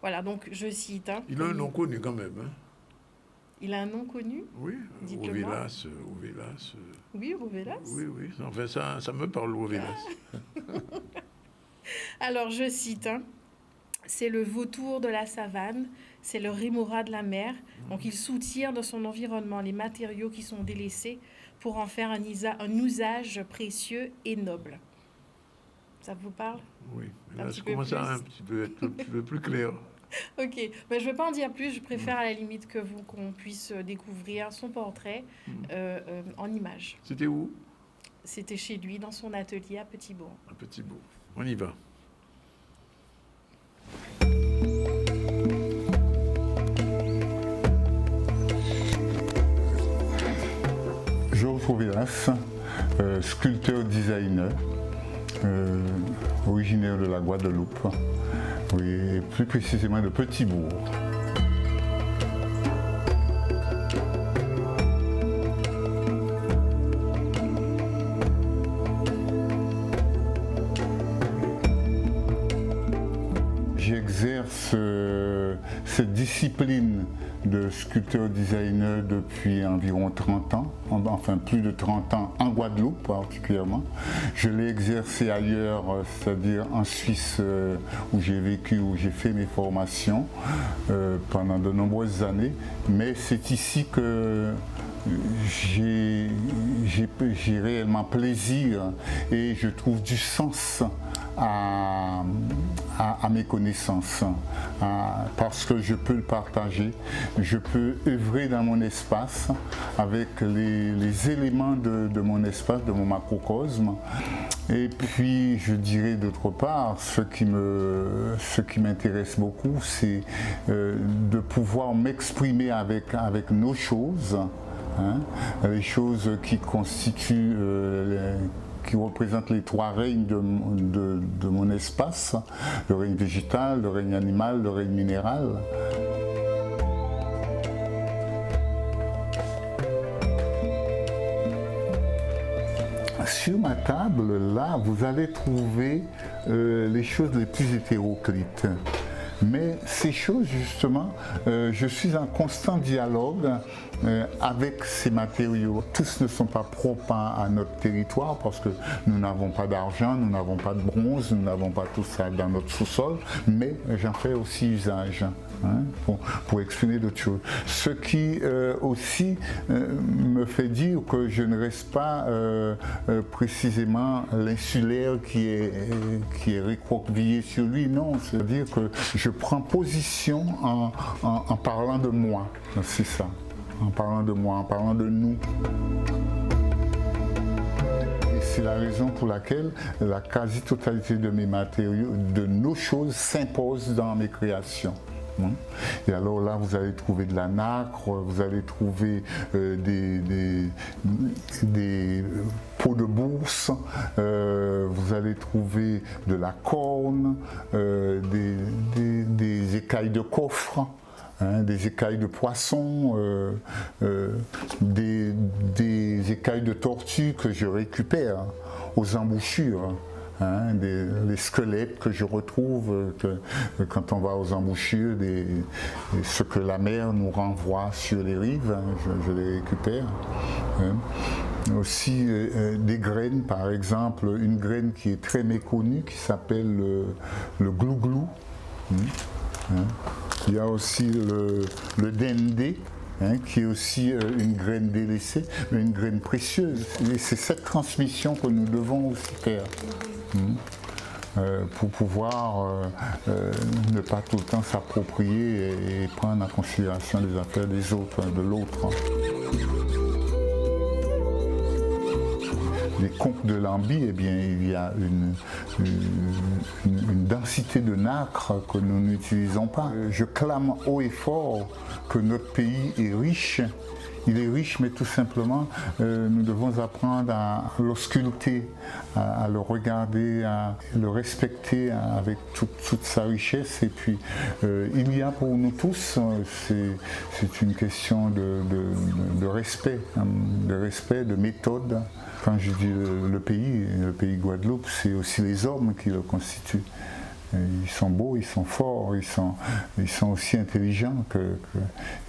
Voilà, donc je cite. Il a un nom connu quand même. Il a un nom connu? Oui, Rovelas. Oui, Rovelas. Oui, enfin ça me parle, Rovelas. Alors, je cite, c'est le vautour de la savane, c'est le rémora de la mer. Donc, il soutire dans son environnement les matériaux qui sont délaissés pour en faire un usage précieux et noble. Ça vous parle? Oui, là, je commence à un petit peu être un peu plus clair. Ok, mais je ne vais pas en dire plus. Je préfère à la limite qu'on puisse découvrir son portrait en images. C'était où? C'était chez lui, dans son atelier à Petit-Bourg. À Petit-Bourg. On y va. Georges Rovelas, sculpteur-designer, originaire de la Guadeloupe, oui, et plus précisément de Petit-Bourg. J'exerce cette discipline de sculpteur-designer depuis environ 30 ans, enfin plus de 30 ans en Guadeloupe particulièrement. Je l'ai exercé ailleurs, c'est-à-dire en Suisse où j'ai vécu, où j'ai fait mes formations pendant de nombreuses années, mais c'est ici que j'ai réellement plaisir et je trouve du sens à mes connaissances, parce que je peux le partager, je peux œuvrer dans mon espace avec les éléments de mon espace, de mon macrocosme. Et puis je dirais d'autre part, ce qui m'intéresse beaucoup, c'est de pouvoir m'exprimer avec nos choses, les choses qui constituent qui représentent les 3 règnes de mon espace, le règne végétal, le règne animal, le règne minéral. Sur ma table, là, vous allez trouver les choses les plus hétéroclites. Mais ces choses, justement, je suis en constant dialogue avec ces matériaux. Tous ne sont pas propres à notre territoire parce que nous n'avons pas d'argent, nous n'avons pas de bronze, nous n'avons pas tout ça dans notre sous-sol, mais j'en fais aussi usage pour exprimer d'autres choses. Ce qui aussi me fait dire que je ne reste pas précisément l'insulaire qui est recroquevillé sur lui, non, c'est-à-dire que je prends position en parlant de moi, c'est ça, en parlant de moi, en parlant de nous. Et c'est la raison pour laquelle la quasi-totalité de mes matériaux, de nos choses, s'impose dans mes créations. Et alors là, vous allez trouver de la nacre, vous allez trouver des pots de bourse, vous allez trouver de la corne, des écailles de coffre, des écailles de poisson, des écailles de tortue que je récupère aux embouchures. Les squelettes que je retrouve quand on va aux embouchures, ce que la mer nous renvoie sur les rives, je les récupère. Aussi des graines, par exemple, une graine qui est très méconnue qui s'appelle le glouglou. Hein. Il y a aussi le dendé, hein, qui est aussi une graine délaissée, mais une graine précieuse. Et c'est cette transmission que nous devons aussi faire. Pour pouvoir ne pas tout le temps s'approprier et prendre en considération les affaires des autres, de l'autre. Les conques de Lambie, eh bien, il y a une densité de nacre que nous n'utilisons pas. Je clame haut et fort que notre pays est riche. Il est riche, mais tout simplement, nous devons apprendre à l'ausculter, à le regarder, à le respecter avec toute sa richesse. Et puis, il y a pour nous tous, c'est une question de respect, hein, de méthode. Quand je dis le pays Guadeloupe, c'est aussi les hommes qui le constituent. Ils sont beaux, ils sont forts, ils sont aussi intelligents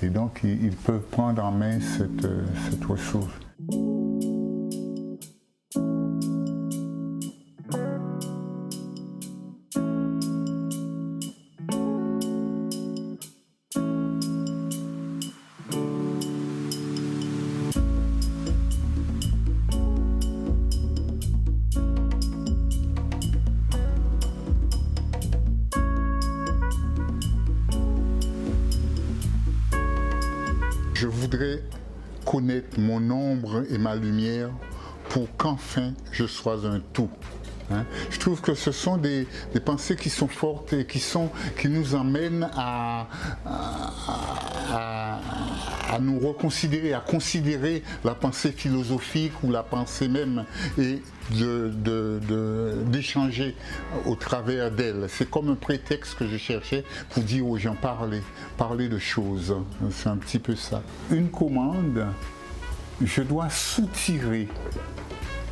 et donc ils peuvent prendre en main cette ressource. Je voudrais connaître mon ombre et ma lumière pour qu'enfin je sois un tout. Hein? Je trouve que ce sont des pensées qui sont fortes et qui nous emmènent à nous reconsidérer, à considérer la pensée philosophique ou la pensée même et d'échanger au travers d'elle. C'est comme un prétexte que je cherchais pour dire aux gens parler de choses. C'est un petit peu ça. Une commande, je dois soutirer.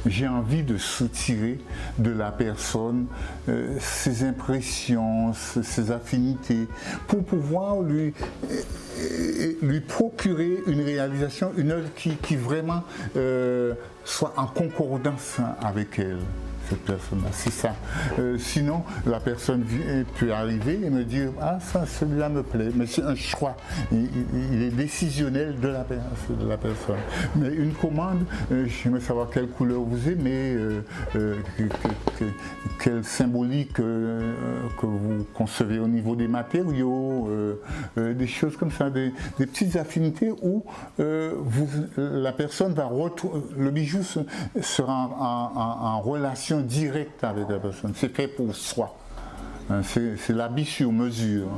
J'ai envie de soutirer de la personne ses impressions, ses affinités, pour pouvoir lui procurer une réalisation, une œuvre qui vraiment soit en concordance avec elle. Cette personne-là, c'est ça. Sinon, la personne peut arriver et me dire « Ah, ça, celui-là me plaît », mais c'est un choix. Il est décisionnel de la personne. Mais une commande, j'aimerais savoir quelle couleur vous aimez, quelle symbolique que vous concevez au niveau des matériaux, des choses comme ça, des petites affinités où la personne va le bijou sera en relation direct avec la personne, c'est fait pour soi, c'est l'habit sur mesure.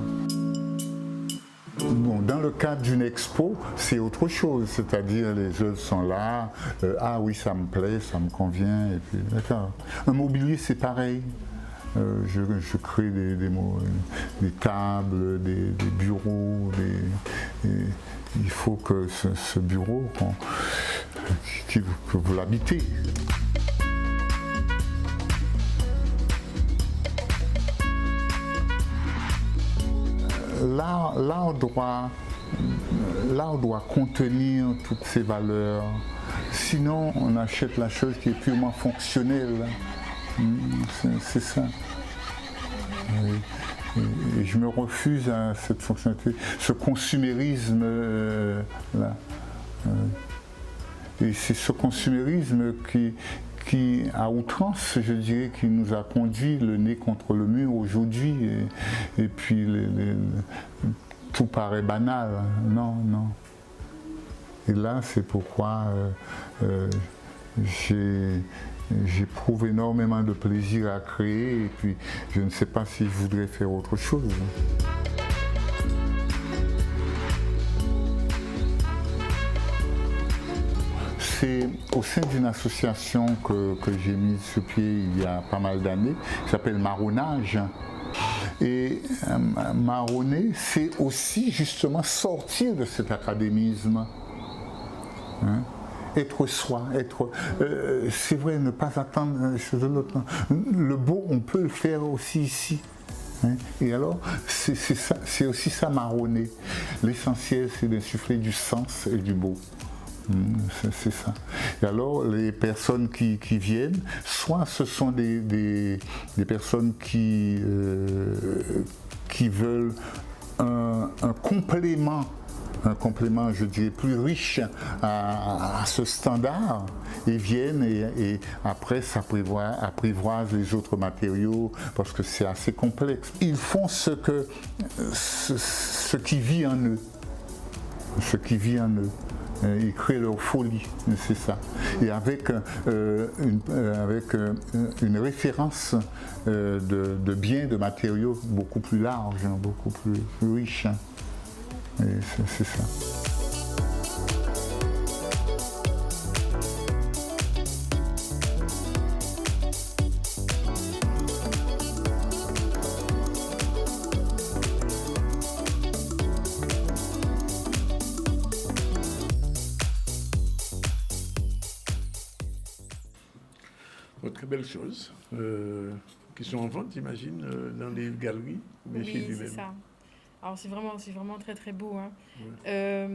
Bon, dans le cadre d'une expo, c'est autre chose, c'est-à-dire les œuvres sont là, ah oui ça me plaît, ça me convient, et puis d'accord. Un mobilier c'est pareil, je crée des tables, des bureaux, il faut que ce bureau, que vous l'habitez. L'art doit contenir toutes ces valeurs, sinon on achète la chose qui est purement fonctionnelle, c'est ça. Et je me refuse à cette fonctionnalité, ce consumérisme-là. Et c'est ce consumérisme qui, à outrance, je dirais, qui nous a conduit le nez contre le mur aujourd'hui. Et puis, tout paraît banal. Non. Et là, c'est pourquoi j'éprouve énormément de plaisir à créer. Et puis, je ne sais pas si je voudrais faire autre chose. C'est au sein d'une association que j'ai mise sur pied il y a pas mal d'années, qui s'appelle Marronnage. Et marronner, c'est aussi justement sortir de cet académisme. Hein? Être soi, c'est vrai, ne pas attendre les choses de l'autre. Le beau, on peut le faire aussi ici. Hein? Et alors, c'est aussi ça marronner. L'essentiel, c'est d'insuffler du sens et du beau. C'est ça. Et alors, les personnes qui viennent, soit ce sont des personnes qui veulent complément, je dirais, plus riche à ce standard, et viennent et après apprivoisent les autres matériaux parce que c'est assez complexe. Ils font ce qui vit en eux. Ce qui vit en eux. Ils créent leur folie, c'est ça. Et avec une référence de biens, de matériaux beaucoup plus large, beaucoup plus riche. Et c'est ça. Très belles choses qui sont en vente, j'imagine, dans les galeries, mais chez lui-même. C'est ça. Alors c'est vraiment très très beau. Hein. Ouais.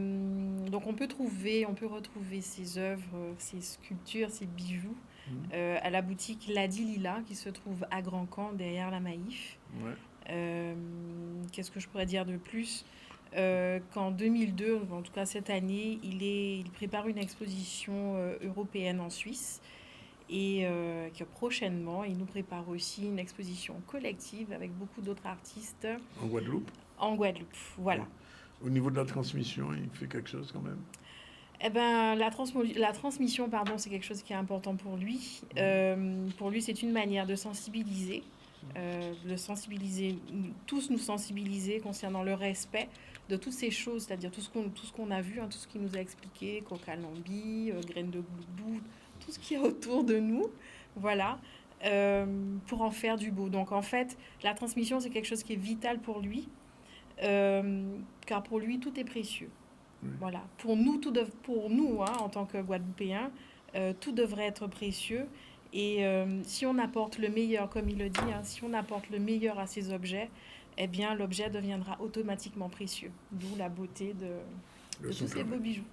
Donc on peut retrouver ces œuvres, ces sculptures, ces bijoux à la boutique Ladi Lila qui se trouve à Grand Camp derrière la Maïf. Ouais. Qu'est-ce que je pourrais dire de plus qu'en 2002, en tout cas cette année, il prépare une exposition européenne en Suisse. Et que prochainement, il nous prépare aussi une exposition collective avec beaucoup d'autres artistes. En Guadeloupe ? En Guadeloupe, voilà. Ouais. Au niveau de la transmission, il fait quelque chose quand même ? Eh ben, la transmission, c'est quelque chose qui est important pour lui. Pour lui, c'est une manière de sensibiliser, tous nous sensibiliser concernant le respect de toutes ces choses, c'est-à-dire tout ce qu'on a vu, tout ce qu'il nous a expliqué, coca-lambi, graines de gloubou, tout ce qui est autour de nous, voilà, pour en faire du beau. Donc en fait, la transmission, c'est quelque chose qui est vital pour lui, car pour lui, tout est précieux. Voilà. Pour nous, en tant que Guadeloupéens, tout devrait être précieux. Et si on apporte le meilleur, comme il le dit, si on apporte le meilleur à ces objets, eh bien, l'objet deviendra automatiquement précieux. D'où la beauté de tous ces beaux bijoux.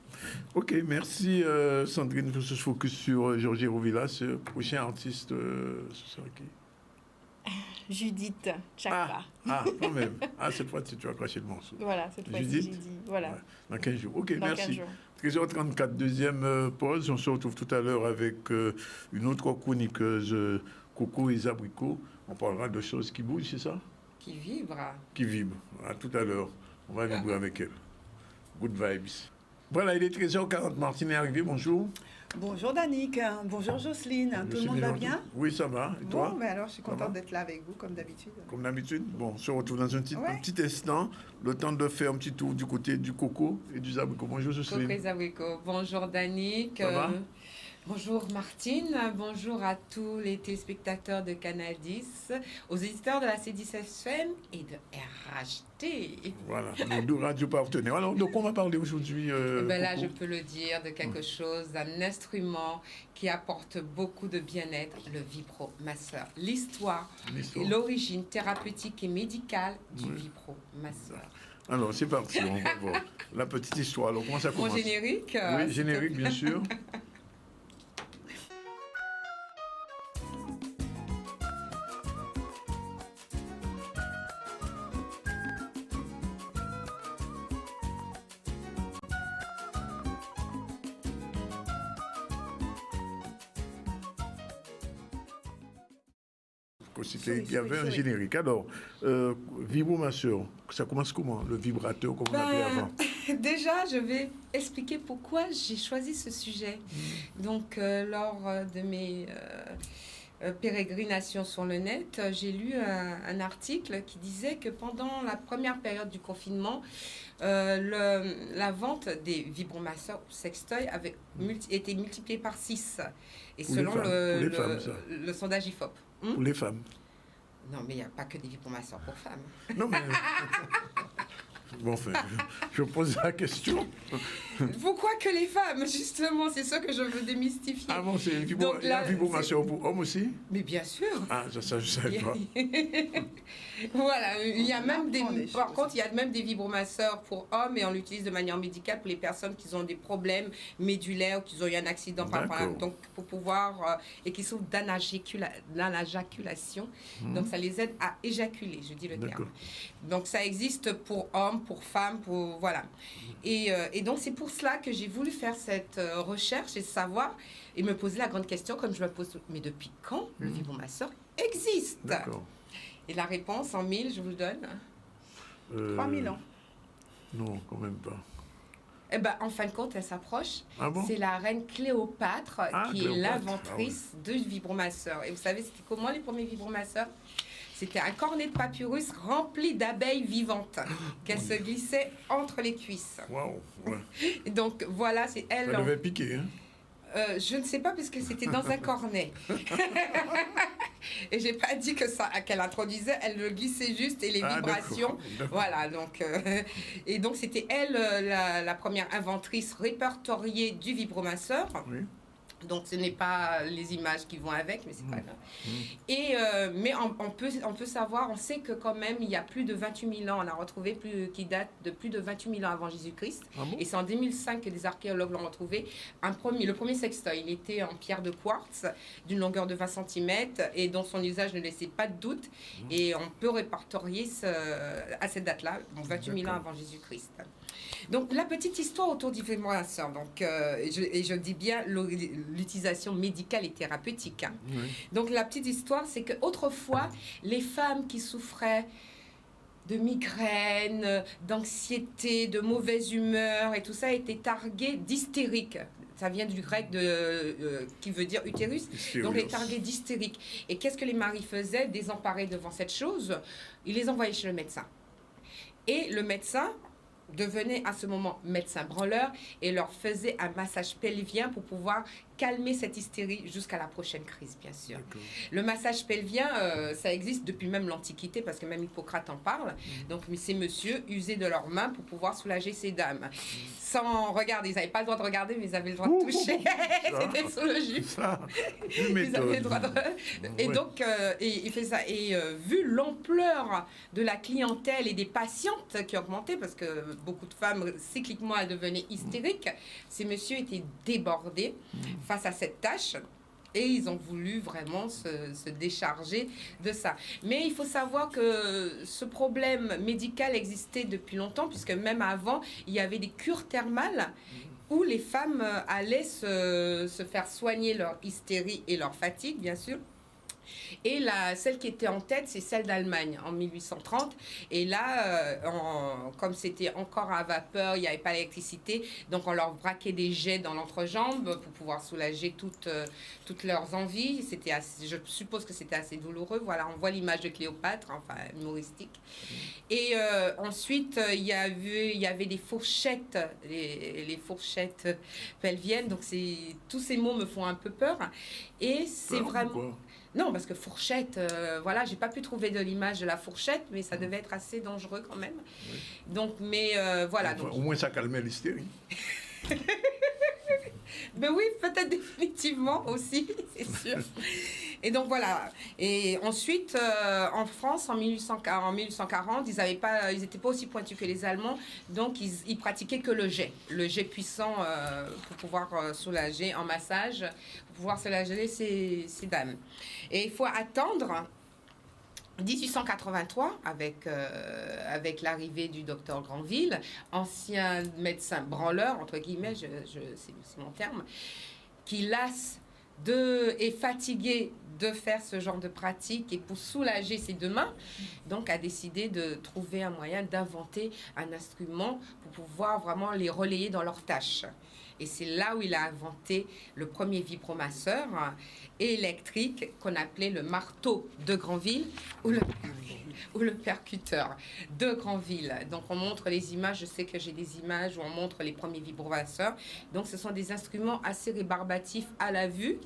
Ok, merci Sandrine pour ce focus sur Georges Rouvilas. Prochain artiste, ce sera qui? Judith Chakra. Quand même. Cette fois, tu as craché le morceau. Voilà, cette fois-ci, Judith. j'ai dit. Voilà. Ouais. Dans 15 jours. Ok, dans merci. 15 jours. 13h34, deuxième pause. On se retrouve tout à l'heure avec une autre chroniqueuse, Coco et Zabrico. On parlera de choses qui bougent, c'est ça? Qui vibre. Qui vibrent. À tout à l'heure. On va vibrer avec elle. Good vibes. Voilà, il est 13h40. Martine est arrivée. Bonjour. Bonjour Danick, bonjour Jocelyne, tout le monde va bien? Oui, ça va. Et toi? Bon, mais alors je suis contente d'être là avec vous, comme d'habitude. Comme d'habitude. Bon, on se retrouve dans un petit instant. Le temps de faire un petit tour du côté du Coco et du Zabrico. Bonjour Jocelyne. Coco et Zabrico. Bonjour Danick. Ça va? Bonjour Martine, bonjour à tous les téléspectateurs de Canal 10, aux éditeurs de la C10FM et de RHT. Voilà, nos deux radios partenaires. Alors, de quoi on va parler aujourd'hui là, je peux le dire, de quelque chose, d'un instrument qui apporte beaucoup de bien-être, le vibromasseur. L'histoire et l'origine thérapeutique et médicale du vibromasseur. Alors, c'est parti, on va voir la petite histoire. Alors, comment ça commence? Mon générique? Oui, générique, bien sûr. Il y avait un générique. Alors, vibromasseur, ça commence comment? Le vibrateur, comme on l'appelait avant? Déjà, je vais expliquer pourquoi j'ai choisi ce sujet. Donc, lors de mes pérégrinations sur le net, j'ai lu un article qui disait que pendant la première période du confinement, la vente des vibromasseurs ou sextoys avait été multipliée par 6. Et pour selon le sondage IFOP. Pour les femmes. Non, mais il n'y a pas que des vibromasseurs pour femmes. Non, mais... Bon, enfin, je pose la question. Pourquoi que les femmes, justement? C'est ça que je veux démystifier. Ah bon, c'est la vibromasseur pour hommes aussi? Mais bien sûr. Ah, ça, je ne savais pas. Voilà, il y a même par contre, il y a même des vibromasseurs pour hommes et on l'utilise de manière médicale pour les personnes qui ont des problèmes médulaires, qui ont eu un accident, donc pour pouvoir, et qui souffrent d'éjaculation. Donc ça les aide à éjaculer, je dis le terme. Donc ça existe pour hommes, hommes, pour femmes, pour voilà. Et donc c'est pour cela que j'ai voulu faire cette recherche et savoir et me poser la grande question comme je me pose, mais depuis quand le vibromasseur existe? D'accord. Et la réponse en 1000, je vous le donne. 3000 ans. Non, quand même pas. Eh ben, en fin de compte, elle s'approche. Ah bon? C'est la reine Cléopâtre qui Cléopâtre. est l'inventrice de vibromasseurs. Et vous savez, c'était comment les premiers vibromasseurs? C'était un cornet de papyrus rempli d'abeilles vivantes qu'elle se glissait entre les cuisses. Waouh, ouais. Et donc voilà, c'est elle. Ça devait piquer, hein? Je ne sais pas parce que c'était dans un cornet. Et j'ai pas dit que ça qu'elle introduisait, elle le glissait juste et les vibrations. D'accord. Voilà, donc et donc c'était elle la première inventrice répertoriée du vibromasseur. Oui. Donc ce n'est pas les images qui vont avec, mais c'est pas grave. Et mais on peut savoir, on sait que quand même il y a plus de 28 000 ans, on a retrouvé qui date de plus de 28 000 ans avant Jésus-Christ. Ah bon? Et c'est en 2005 que des archéologues l'ont retrouvé. Le premier sextoy, il était en pierre de quartz d'une longueur de 20 cm et dont son usage ne laissait pas de doute. Et on peut répertorier à cette date-là, donc 28 000 ans avant Jésus-Christ. Donc la petite histoire autour du vibromasseur, donc je dis bien l'utilisation médicale et thérapeutique. Hein. Oui. Donc la petite histoire, c'est que autrefois les femmes qui souffraient de migraines, d'anxiété, de mauvaise humeur et tout ça étaient targuées d'hystériques. Ça vient du grec qui veut dire utérus. Donc les targuées d'hystériques. Et qu'est-ce que les maris faisaient? Désemparés devant cette chose, ils les envoyaient chez le médecin. Et le médecin devenait à ce moment médecin branleur et leur faisait un massage pelvien pour pouvoir calmer cette hystérie jusqu'à la prochaine crise, bien sûr. Le massage pelvien, ça existe depuis même l'Antiquité, parce que même Hippocrate en parle. Donc, ces messieurs usaient de leurs mains pour pouvoir soulager ces dames. Sans regarder, ils n'avaient pas le droit de regarder, mais ils avaient le droit de toucher. C'était sous le jupe. Ils avaient le droit de... Et donc, il fait ça. Et vu l'ampleur de la clientèle et des patientes qui augmentaient, parce que beaucoup de femmes, cycliquement, elles devenaient hystériques, ces messieurs étaient débordés face à cette tâche et ils ont voulu vraiment se décharger de ça. Mais il faut savoir que ce problème médical existait depuis longtemps, puisque même avant, il y avait des cures thermales où les femmes allaient se faire soigner leur hystérie et leur fatigue, bien sûr. Et celle qui était en tête, c'est celle d'Allemagne en 1830. Et là, comme c'était encore à vapeur, il n'y avait pas d'électricité, donc on leur braquait des jets dans l'entrejambe pour pouvoir soulager toutes leurs envies. Je suppose que c'était assez douloureux. Voilà, on voit l'image de Cléopâtre, enfin humoristique. Et ensuite, il y avait des fourchettes, les fourchettes pelviennes. Donc tous ces mots me font un peu peur. Et c'est vraiment... Non, parce que fourchette, voilà, j'ai pas pu trouver de l'image de la fourchette, mais ça devait être assez dangereux quand même. Oui. Donc, mais voilà. Enfin, au moins, ça calmait l'hystérie. Ben oui, peut-être définitivement aussi, c'est sûr. Et donc voilà. Et ensuite, en France, en 1840, ils n'étaient pas aussi pointus que les Allemands, donc ils pratiquaient que le jet puissant pour pouvoir soulager en massage, pour pouvoir soulager ces dames. Et il faut attendre 1883, avec l'arrivée du docteur Granville, ancien médecin branleur, entre guillemets, c'est mon terme, qui lasse est fatigué de faire ce genre de pratique et pour soulager ses deux mains, donc a décidé de trouver un moyen d'inventer un instrument pour pouvoir vraiment les relayer dans leurs tâches. Et c'est là où il a inventé le premier vibromasseur électrique qu'on appelait le marteau de Granville ou le percuteur de Granville. Donc on montre les images, je sais que j'ai des images où on montre les premiers vibromasseurs. Donc ce sont des instruments assez rébarbatifs à la vue.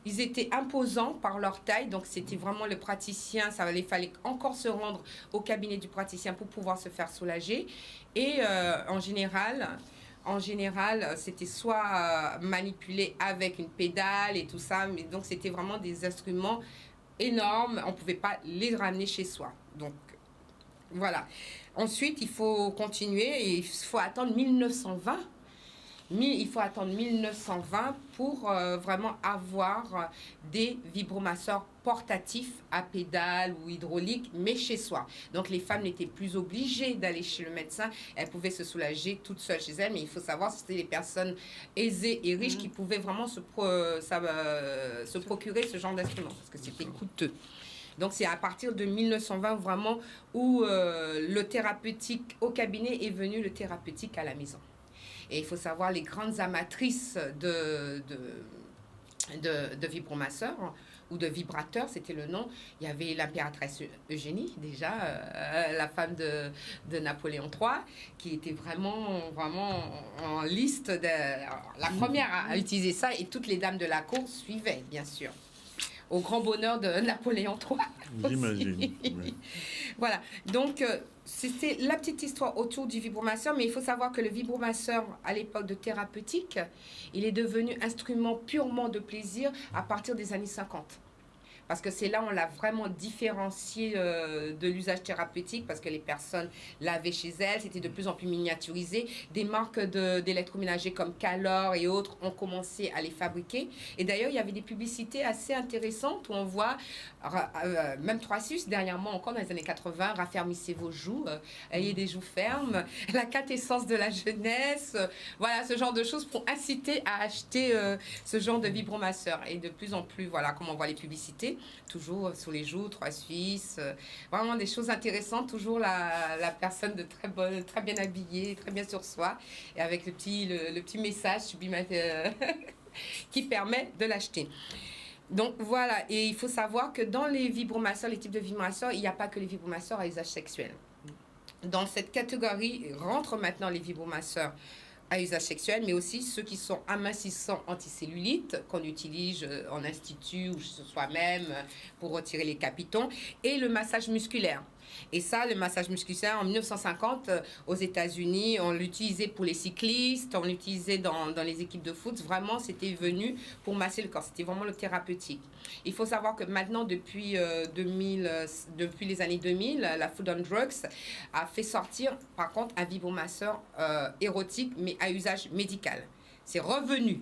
Ils étaient imposants par leur taille, donc c'était vraiment le praticien, il fallait encore se rendre au cabinet du praticien pour pouvoir se faire soulager. Et en général, c'était soit manipulé avec une pédale et tout ça, mais donc c'était vraiment des instruments énormes, on ne pouvait pas les ramener chez soi. Donc voilà. Ensuite, il faut continuer et il faut attendre 1920 il faut attendre 1920 pour vraiment avoir des vibromasseurs portatifs à pédale ou hydraulique, mais chez soi. Donc les femmes n'étaient plus obligées d'aller chez le médecin, elles pouvaient se soulager toutes seules chez elles, mais il faut savoir que c'était les personnes aisées et riches qui pouvaient vraiment se procurer ce genre d'instrument, parce que c'était coûteux. Donc c'est à partir de 1920 vraiment où le thérapeutique au cabinet est venu le thérapeutique à la maison. Et il faut savoir, les grandes amatrices de vibromasseurs ou de vibrateurs, c'était le nom. Il y avait l'impératrice Eugénie, déjà, la femme de Napoléon III, qui était vraiment en liste, la première à utiliser ça, et toutes les dames de la cour suivaient, bien sûr. Au grand bonheur de Napoléon III. J'imagine. Oui. Voilà, donc c'était la petite histoire autour du vibromasseur, mais il faut savoir que le vibromasseur, à l'époque de thérapeutique, il est devenu instrument purement de plaisir à partir des années 50. Parce que c'est là où on l'a vraiment différencié de l'usage thérapeutique, parce que les personnes l'avaient chez elles, c'était de plus en plus miniaturisé. Des marques d'électroménager comme Calor et autres ont commencé à les fabriquer. Et d'ailleurs, il y avait des publicités assez intéressantes où on voit, même 3Sus, dernièrement encore dans les années 80, raffermissez vos joues, ayez des joues fermes, la quintessence de la jeunesse, voilà, ce genre de choses pour inciter à acheter ce genre de vibromasseur. Et de plus en plus, voilà, comme on voit les publicités, toujours sur les joues, 3Sus, vraiment des choses intéressantes, toujours la personne de très bien habillée, très bien sur soi, et avec le petit message qui permet de l'acheter. Donc voilà, et il faut savoir que dans les vibromasseurs, les types de vibromasseurs, il n'y a pas que les vibromasseurs à usage sexuel. Dans cette catégorie rentrent maintenant les vibromasseurs à usage sexuel, mais aussi ceux qui sont amincissants anticellulite, qu'on utilise en institut ou chez soi-même pour retirer les capitons, et le massage musculaire. Et ça, le massage musculaire, en 1950, aux États-Unis, on l'utilisait pour les cyclistes, on l'utilisait dans les équipes de foot. Vraiment, c'était venu pour masser le corps. C'était vraiment le thérapeutique. Il faut savoir que maintenant, depuis les années 2000, la Food and Drugs a fait sortir, par contre, un vibromasseur érotique, mais à usage médical. C'est revenu.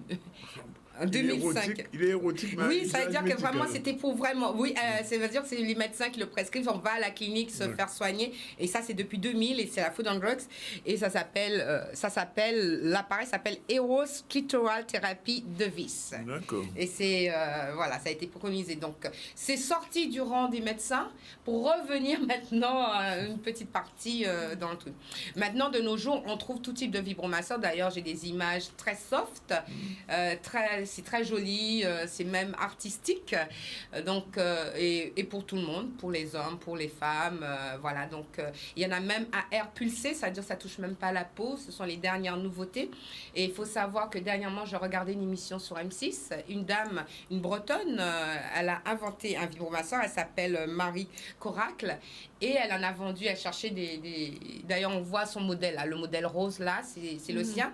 En 2005. Il est érotique, mais oui, ça veut dire que vraiment, c'était pour vraiment... Oui, ça veut dire que c'est les médecins qui le prescrivent. On va à la clinique se faire soigner. Et ça, c'est depuis 2000 et c'est la Food and Drugs. Et l'appareil s'appelle Eros Clitoral Therapy Device. D'accord. Et c'est... voilà, ça a été préconisé. Donc, c'est sorti du rang des médecins pour revenir maintenant une petite partie dans le truc. Maintenant, de nos jours, on trouve tout type de vibromasseur. D'ailleurs, j'ai des images très soft, c'est très joli, c'est même artistique, donc, et pour tout le monde, pour les hommes, pour les femmes, voilà, donc il y en a même à air pulsé, c'est-à-dire ça touche même pas la peau, ce sont les dernières nouveautés. Et il faut savoir que dernièrement, je regardais une émission sur M6, une dame, une Bretonne, elle a inventé un vibromasseur, elle s'appelle Marie Coracle, et elle en a vendu, elle cherchait d'ailleurs on voit son modèle, là, le modèle rose là, c'est le sien,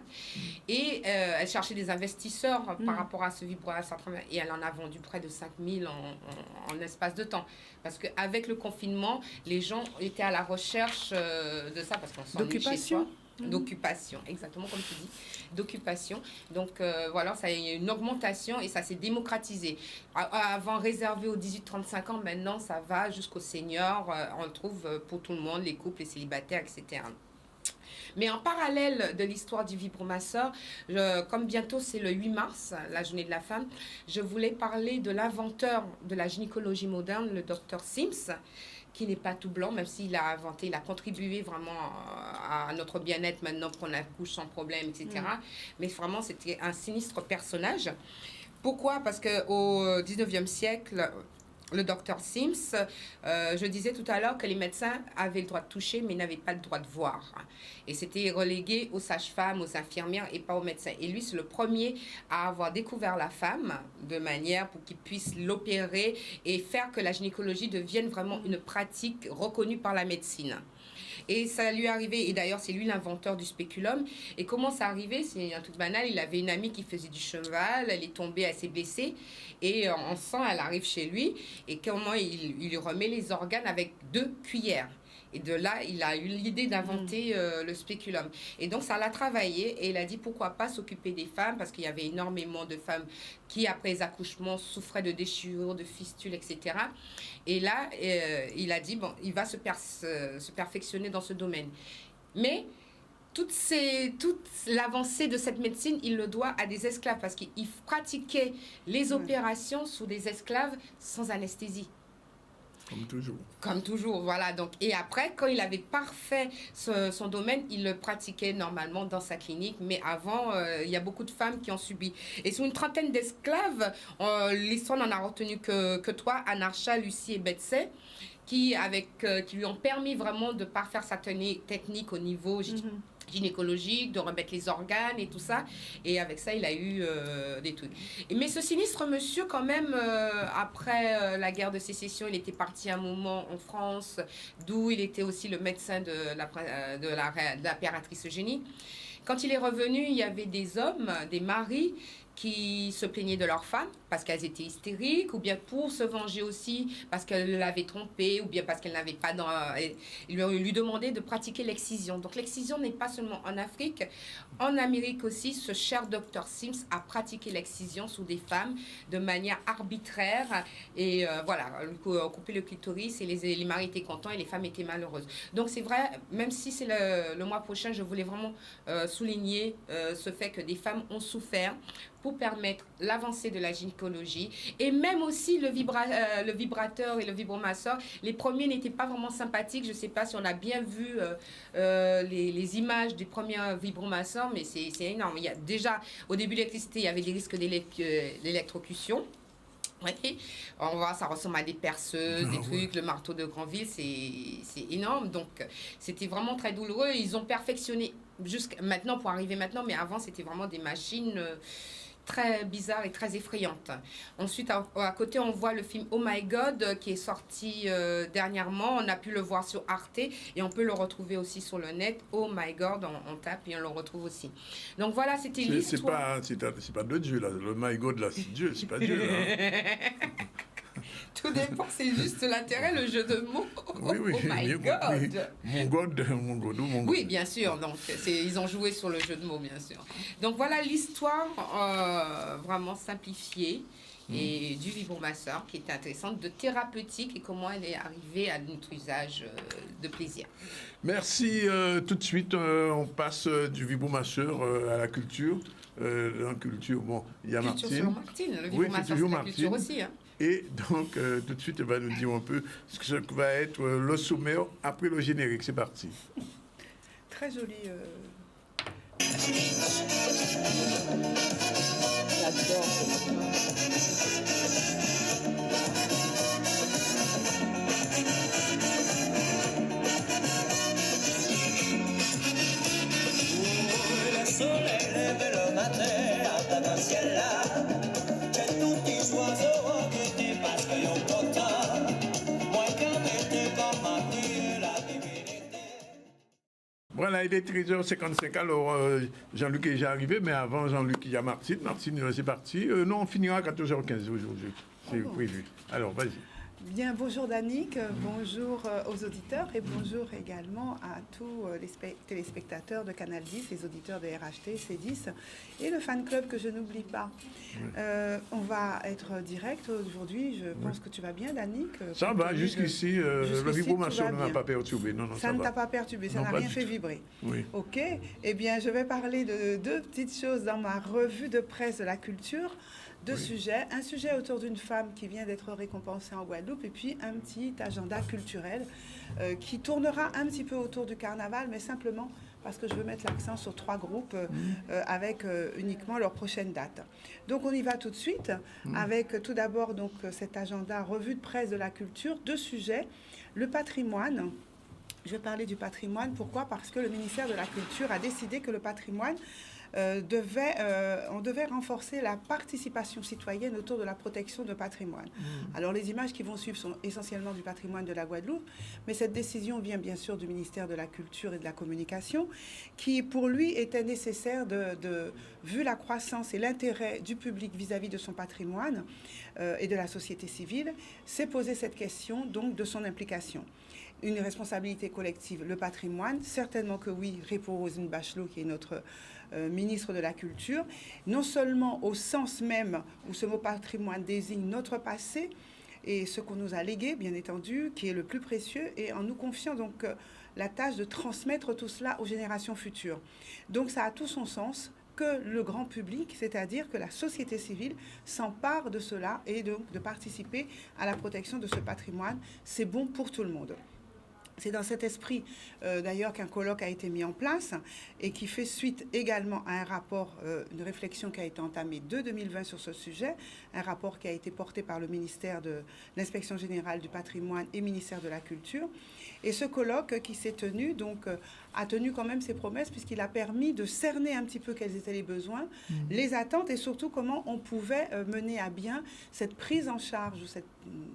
et elle cherchait des investisseurs par rapport à ce vibromasseur, et elle en a vendu près de 5000 en espace de temps. Parce qu'avec le confinement, les gens étaient à la recherche de ça, parce qu'on s'ennuie chez soi. D'occupation, exactement comme tu dis, d'occupation. Donc voilà, ça a eu une augmentation et ça s'est démocratisé. Avant réservé aux 18-35 ans, maintenant ça va jusqu'aux seniors, on le trouve pour tout le monde, les couples, les célibataires, etc. Mais en parallèle de l'histoire du vibromasseur, comme bientôt c'est le 8 mars, la journée de la femme, je voulais parler de l'inventeur de la gynécologie moderne, le Dr Sims, qui n'est pas tout blanc, même s'il a inventé, il a contribué vraiment à notre bien-être maintenant qu'on accouche sans problème, etc. Mais vraiment, c'était un sinistre personnage. Pourquoi? Parce qu'au 19e siècle, le docteur Sims, je disais tout à l'heure que les médecins avaient le droit de toucher, mais n'avaient pas le droit de voir. Et c'était relégué aux sages-femmes, aux infirmières et pas aux médecins. Et lui, c'est le premier à avoir découvert la femme de manière pour qu'il puisse l'opérer et faire que la gynécologie devienne vraiment une pratique reconnue par la médecine. Et ça lui est arrivé, et d'ailleurs c'est lui l'inventeur du spéculum. Et comment ça arrivé? C'est un truc banal, il avait une amie qui faisait du cheval, elle est tombée, elle s'est blessée, et en sang elle arrive chez lui, et comment il lui remet les organes avec 2 cuillères. Et de là, il a eu l'idée d'inventer le spéculum. Et donc, ça l'a travaillé et il a dit pourquoi pas s'occuper des femmes parce qu'il y avait énormément de femmes qui, après les accouchements, souffraient de déchirures, de fistules, etc. Et là, il a dit, bon, il va se perfectionner dans ce domaine. Mais toute l'avancée de cette médecine, il le doit à des esclaves parce qu'il pratiquait les opérations sous des esclaves sans anesthésie. Comme toujours. Comme toujours, voilà. Donc, et après, quand il avait parfait son domaine, il le pratiquait normalement dans sa clinique. Mais avant, il y a beaucoup de femmes qui ont subi. Et sur une trentaine d'esclaves, l'histoire n'en a retenu que 3, Anarcha, Lucie et Betsy, qui lui ont permis vraiment de parfaire sa technique au niveau gynécologique, de remettre les organes et tout ça. Et avec ça, il a eu des trucs. Mais ce sinistre monsieur, quand même, après la guerre de sécession, il était parti un moment en France, d'où il était aussi le médecin de l'impératrice Eugénie. Quand il est revenu, il y avait des hommes, des maris, qui se plaignaient de leurs femmes parce qu'elles étaient hystériques, ou bien pour se venger aussi parce qu'elles l'avaient trompé, ou bien parce qu'elles n'avaient pas ils lui demandaient de pratiquer l'excision. Donc l'excision n'est pas seulement en Afrique, en Amérique aussi, ce cher docteur Sims a pratiqué l'excision sur des femmes de manière arbitraire, et voilà, couper le clitoris, et les maris étaient contents et les femmes étaient malheureuses. Donc c'est vrai, même si c'est le mois prochain, je voulais vraiment souligner ce fait que des femmes ont souffert pour permettre l'avancée de la gynécologie, et même aussi le vibrateur et le vibromasseur. Les premiers n'étaient pas vraiment sympathiques. Je ne sais pas si on a bien vu les images des premiers vibromasseurs, mais c'est énorme. Il y a déjà, au début de l'électricité, il y avait des risques d'électrocution. Oui, on voit, ça ressemble à des perceuses, des trucs, le marteau de Granville, c'est énorme. Donc, c'était vraiment très douloureux. Ils ont perfectionné jusqu'à maintenant pour arriver maintenant, mais avant, c'était vraiment des machines très bizarre et très effrayante. Ensuite, à côté, on voit le film Oh My God qui est sorti dernièrement. On a pu le voir sur Arte et on peut le retrouver aussi sur le net. Oh My God, on tape et on le retrouve aussi. Donc voilà, c'était l'histoire. C'est pas de Dieu là. Le My God là, c'est Dieu, c'est pas Dieu là. Tout dépend, c'est juste l'intérêt, le jeu de mots. Oui, Oh my God. Mon God. Oui, bien sûr. Donc, ils ont joué sur le jeu de mots, bien sûr. Donc, voilà l'histoire vraiment simplifiée et du vibromasseur qui est intéressante, de thérapeutique, et comment elle est arrivée à notre usage de plaisir. Merci. Tout de suite, on passe du vibromasseur à la culture. En culture, bon, il y a Martine. Sur Martine. Le vibromasseur, c'est la culture aussi. Hein. Et donc, tout de suite, elle va nous dire un peu ce que va être le sommaire après le générique. C'est parti. Très joli. Le soleil lève le matin à ta ciel là. Voilà, il est 13h55. Alors, Jean-Luc est déjà arrivé, mais avant Jean-Luc, il y a Martine. Martine, c'est parti. Non, on finira à 14h15 aujourd'hui. C'est prévu. Alors, vas-y. Bien, bonjour Danick, bonjour aux auditeurs et bonjour également à tous les téléspectateurs de Canal 10, les auditeurs de RHT, C10 et le fan club que je n'oublie pas. On va être direct aujourd'hui, je pense que tu vas bien Danick. Ça va, jusqu'ici, le vibromasseur ne m'a pas perturbé. Non, ça ne t'a pas perturbé, ça n'a rien fait vibrer. Oui. Ok, eh bien je vais parler de deux petites choses dans ma revue de presse de la culture. Deux sujets, un sujet autour d'une femme qui vient d'être récompensée en Guadeloupe et puis un petit agenda culturel qui tournera un petit peu autour du carnaval, mais simplement parce que je veux mettre l'accent sur 3 groupes avec uniquement leur prochaine date. Donc on y va tout de suite avec tout d'abord donc cet agenda revue de presse de la culture, 2 sujets, le patrimoine. Je vais parler du patrimoine, pourquoi ? Parce que le ministère de la Culture a décidé que le patrimoine on devait renforcer la participation citoyenne autour de la protection de patrimoine. Alors les images qui vont suivre sont essentiellement du patrimoine de la Guadeloupe, mais cette décision vient bien sûr du ministère de la Culture et de la Communication, qui pour lui était nécessaire vu la croissance et l'intérêt du public vis-à-vis de son patrimoine et de la société civile, s'est posé cette question donc de son implication. une responsabilité collective. Le patrimoine, certainement que oui, répond Roselyne Bachelot, qui est notre ministre de la Culture, non seulement au sens même où ce mot patrimoine désigne notre passé et ce qu'on nous a légué, bien entendu, qui est le plus précieux, et en nous confiant donc la tâche de transmettre tout cela aux générations futures. Donc ça a tout son sens que le grand public, c'est-à-dire que la société civile s'empare de cela et donc de participer à la protection de ce patrimoine. C'est bon pour tout le monde. C'est dans cet esprit, d'ailleurs, qu'un colloque a été mis en place et qui fait suite également à un rapport, une réflexion qui a été entamée de 2020 sur ce sujet, un rapport qui a été porté par le ministère de l'Inspection générale du patrimoine et ministère de la Culture. Et ce colloque qui s'est tenu, donc, a tenu quand même ses promesses puisqu'il a permis de cerner un petit peu quels étaient les besoins, les attentes et surtout comment on pouvait mener à bien cette prise en charge ou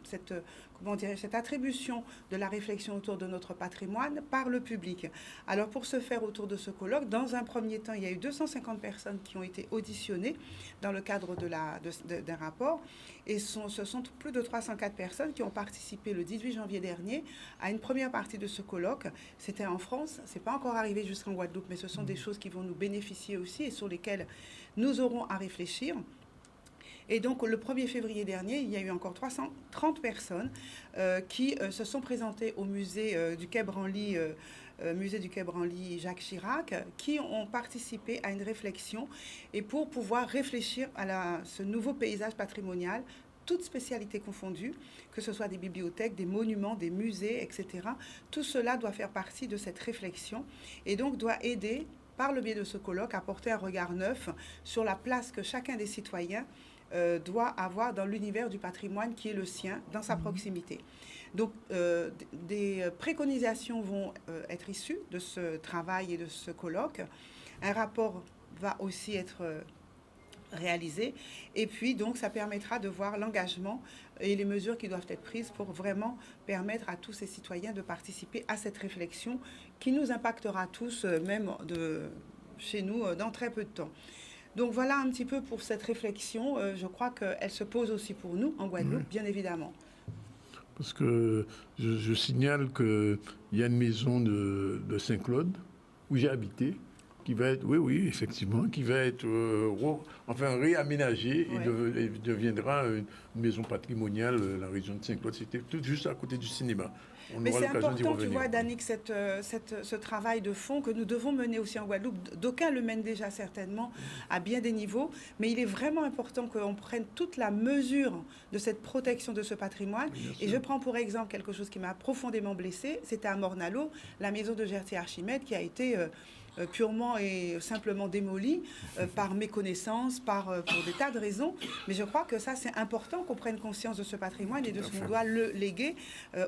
cette attribution de la réflexion autour de notre patrimoine par le public. Alors pour ce faire autour de ce colloque, dans un premier temps, il y a eu 250 personnes qui ont été auditionnées dans le cadre d'un rapport et ce sont plus de 304 personnes qui ont participé le 18 janvier dernier à une première partie de ce colloque. C'était en France, c'est pas encore arrivé jusqu'en Guadeloupe, mais ce sont des choses qui vont nous bénéficier aussi et sur lesquelles nous aurons à réfléchir. Et donc, le 1er février dernier, il y a eu encore 330 personnes qui se sont présentées au musée du Quai Branly, Jacques Chirac, qui ont participé à une réflexion et pour pouvoir réfléchir à ce nouveau paysage patrimonial, toutes spécialités confondues, que ce soit des bibliothèques, des monuments, des musées, etc. Tout cela doit faire partie de cette réflexion et donc doit aider, par le biais de ce colloque, à porter un regard neuf sur la place que chacun des citoyens doit avoir dans l'univers du patrimoine qui est le sien, dans sa proximité. Donc, des préconisations vont être issues de ce travail et de ce colloque. Un rapport va aussi être réalisé. Et puis, donc, ça permettra de voir l'engagement et les mesures qui doivent être prises pour vraiment permettre à tous ces citoyens de participer à cette réflexion qui nous impactera tous, même chez nous, dans très peu de temps. Donc voilà un petit peu pour cette réflexion. Je crois qu'elle se pose aussi pour nous, en Guadeloupe, bien évidemment. Parce que je signale qu'il y a une maison de Saint-Claude où j'ai habité, qui va être, oui, effectivement, qui va être réaménagée et deviendra une maison patrimoniale, la région de Saint-Claude. C'était tout juste à côté du cinéma. Mais c'est important, tu vois, Danick, ce travail de fond que nous devons mener aussi en Guadeloupe. D'aucuns le mènent déjà certainement à bien des niveaux, mais il est vraiment important qu'on prenne toute la mesure de cette protection de ce patrimoine. Et je prends pour exemple quelque chose qui m'a profondément blessée, c'était à Morne-à-l'Eau, la maison de Gertier-Archimède qui a été purement et simplement démolie par méconnaissance, pour des tas de raisons. Mais je crois que ça, c'est important qu'on prenne conscience de ce patrimoine et de ce qu'on doit le léguer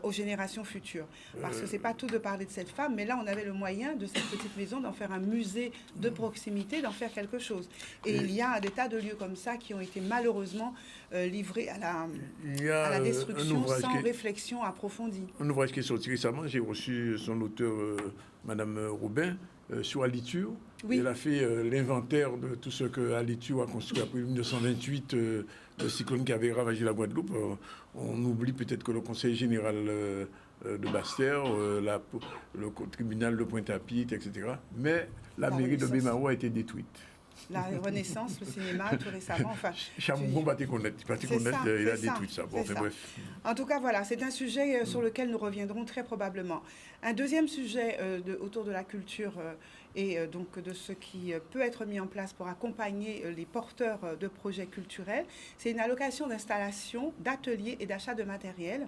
aux générations futures. Parce que c'est pas tout de parler de cette femme, mais là, on avait le moyen de cette petite maison d'en faire un musée de proximité, d'en faire quelque chose. Et il y a des tas de lieux comme ça qui ont été malheureusement livrés à la destruction sans réflexion approfondie. Un ouvrage qui est sorti récemment, j'ai reçu son auteur, Madame Robin, sur Alitur. Oui. Elle a fait l'inventaire de tout ce que Alitur a construit après 1928, le cyclone qui avait ravagé la Guadeloupe. On oublie peut-être que le Conseil général de Basse-Terre, le tribunal de Pointe-à-Pitre, etc. Mais la mairie de Bémaro a été détruite. La Renaissance, le cinéma, tout récemment. Enfin, Chamon il a détruit ça. Bon, bref. En tout cas, voilà, c'est un sujet sur lequel nous reviendrons très probablement. Un deuxième sujet autour de la culture et donc de ce qui peut être mis en place pour accompagner les porteurs de projets culturels, c'est une allocation d'installation, d'ateliers et d'achat de matériel.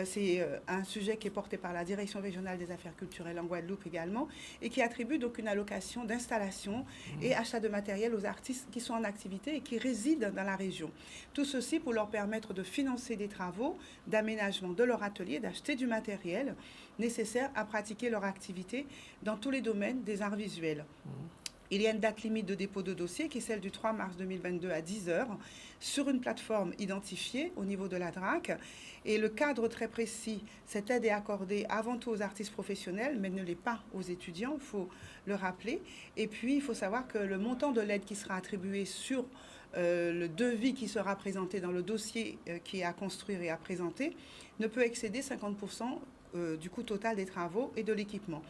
C'est un sujet qui est porté par la Direction régionale des affaires culturelles en Guadeloupe également et qui attribue donc une allocation d'installation et achat de matériel aux artistes qui sont en activité et qui résident dans la région. Tout ceci pour leur permettre de financer des travaux d'aménagement de leur atelier, d'acheter du matériel nécessaire à pratiquer leur activité dans tous les domaines des arts visuels. Il y a une date limite de dépôt de dossier qui est celle du 3 mars 2022 à 10h sur une plateforme identifiée au niveau de la DRAC. Et le cadre très précis, cette aide est accordée avant tout aux artistes professionnels, mais ne l'est pas aux étudiants, il faut le rappeler. Et puis, il faut savoir que le montant de l'aide qui sera attribué sur le devis qui sera présenté dans le dossier qui est à construire et à présenter ne peut excéder 50% du coût total des travaux et de l'équipement.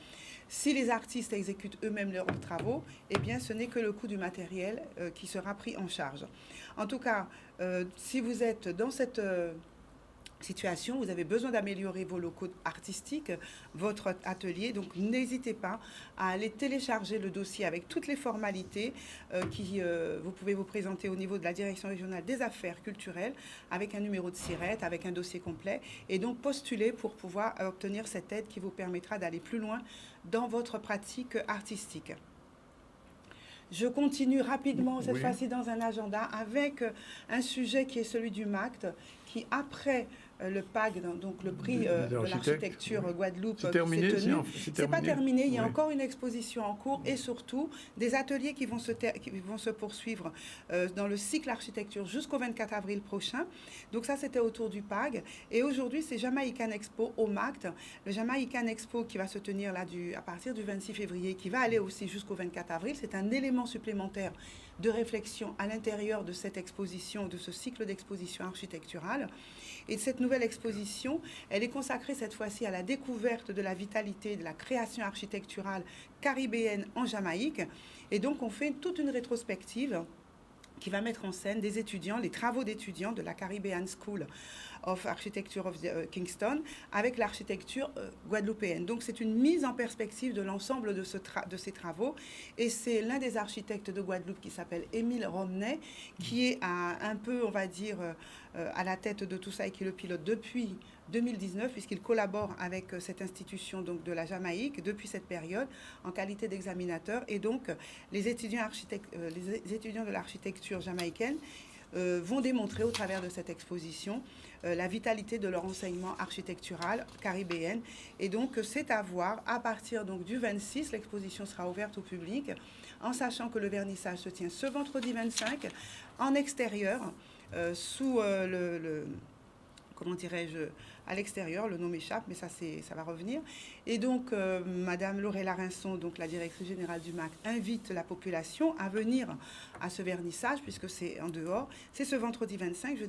Si les artistes exécutent eux-mêmes leurs travaux, eh bien, ce n'est que le coût du matériel qui sera pris en charge. En tout cas, si vous êtes dans cette situation, vous avez besoin d'améliorer vos locaux artistiques, votre atelier, donc n'hésitez pas à aller télécharger le dossier avec toutes les formalités vous pouvez vous présenter au niveau de la Direction régionale des affaires culturelles avec un numéro de SIRET, avec un dossier complet et donc postuler pour pouvoir obtenir cette aide qui vous permettra d'aller plus loin dans votre pratique artistique. Je continue rapidement, cette fois-ci dans un agenda, avec un sujet qui est celui du MACT, qui après le PAG, donc le prix de l'architecture Guadeloupe, c'est terminé, c'est pas terminé, il y a encore une exposition en cours et surtout des ateliers qui vont se poursuivre dans le cycle architecture jusqu'au 24 avril prochain. Donc ça, c'était autour du PAG. Et aujourd'hui, c'est Jamaican Expo au MACT. Le Jamaican Expo qui va se tenir là à partir du 26 février, qui va aller aussi jusqu'au 24 avril. C'est un élément supplémentaire de réflexion à l'intérieur de cette exposition, de ce cycle d'exposition architecturale. Et cette nouvelle exposition, elle est consacrée cette fois-ci à la découverte de la vitalité de la création architecturale caribéenne en Jamaïque. Et donc, on fait toute une rétrospective qui va mettre en scène des étudiants, les travaux d'étudiants de la Caribbean School of Architecture of Kingston avec l'architecture guadeloupéenne. Donc c'est une mise en perspective de l'ensemble de ces travaux et c'est l'un des architectes de Guadeloupe qui s'appelle Émile Romney qui est un peu, on va dire, à la tête de tout ça et qui le pilote depuis 2019 puisqu'il collabore avec cette institution donc, de la Jamaïque depuis cette période en qualité d'examinateur et donc les étudiants de l'architecture jamaïcaine vont démontrer au travers de cette exposition la vitalité de leur enseignement architectural caribéen. Et donc, c'est à voir à partir donc, du 26, l'exposition sera ouverte au public, en sachant que le vernissage se tient ce vendredi 25, en extérieur, sous comment dirais-je, à l'extérieur, le nom m'échappe, mais ça va revenir. Et donc, Madame Laurella Rinson, donc la directrice générale du MAC, invite la population à venir à ce vernissage, puisque c'est en dehors. C'est ce vendredi 25, je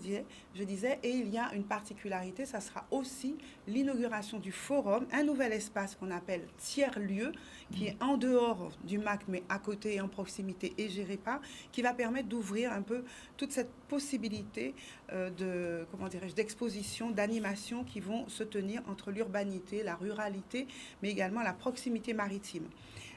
disais, et il y a une particularité, ça sera aussi l'inauguration du forum, un nouvel espace qu'on appelle tiers-lieu, qui est en dehors du MAC, mais à côté et en proximité et géré par, qui va permettre d'ouvrir un peu toute cette possibilité d'exposition, d'animation qui vont se tenir entre l'urbanité, la ruralité, mais également la proximité maritime.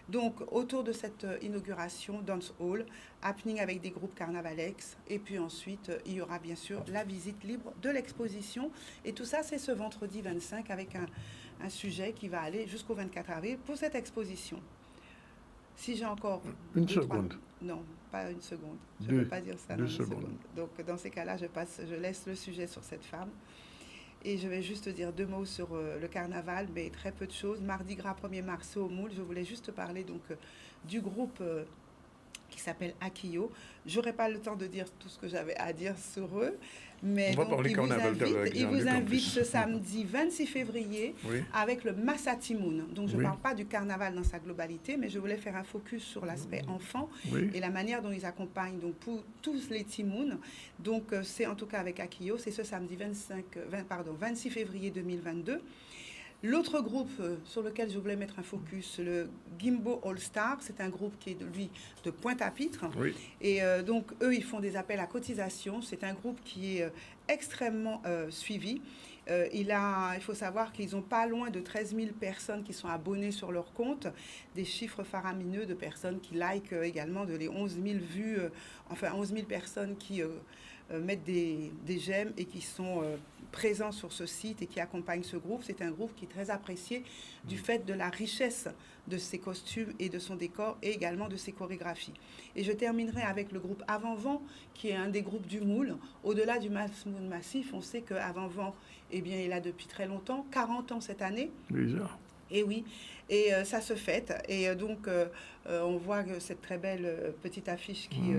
Donc, autour de cette inauguration, Dance Hall, happening avec des groupes Carnavalex, et puis ensuite, il y aura bien sûr la visite libre de l'exposition. Et tout ça, c'est ce vendredi 25 avec un sujet qui va aller jusqu'au 24 avril pour cette exposition. Si j'ai encore... Une seconde. Non, pas une seconde. Je ne peux pas dire ça. Deux secondes. Donc, dans ces cas-là, je laisse le sujet sur cette femme. Et je vais juste dire 2 mots sur le carnaval, mais très peu de choses. Mardi Gras 1er mars au Moule, je voulais juste parler donc, du groupe qui s'appelle Akio. Je n'aurai pas le temps de dire tout ce que j'avais à dire sur eux, mais donc, il vous invite ce samedi 26 février avec le Massatimoun. Donc je ne parle pas du carnaval dans sa globalité, mais je voulais faire un focus sur l'aspect enfant et la manière dont ils accompagnent donc, pour tous les Timouns. Donc c'est en tout cas avec Akio, c'est ce samedi 26 février 2022. L'autre groupe sur lequel je voulais mettre un focus, le Gimbo All Star, c'est un groupe qui est de Pointe-à-Pitre. Oui. Et donc, eux, ils font des appels à cotisation. C'est un groupe qui est extrêmement suivi. Il faut savoir qu'ils ont pas loin de 13 000 personnes qui sont abonnées sur leur compte, des chiffres faramineux de personnes qui likent également, de les 11 000 vues, 11 000 personnes qui mettent des j'aime et qui sont présents sur ce site et qui accompagnent ce groupe. C'est un groupe qui est très apprécié du fait de la richesse de ses costumes et de son décor et également de ses chorégraphies. Et je terminerai avec le groupe Avant-Vent, qui est un des groupes du Moule. Au-delà du Moule Massif, on sait qu'Avant-Vent, eh bien, il a depuis très longtemps, 40 ans cette année. Bizarre. Et oui, et ça se fête. Et donc, on voit cette très belle petite affiche qui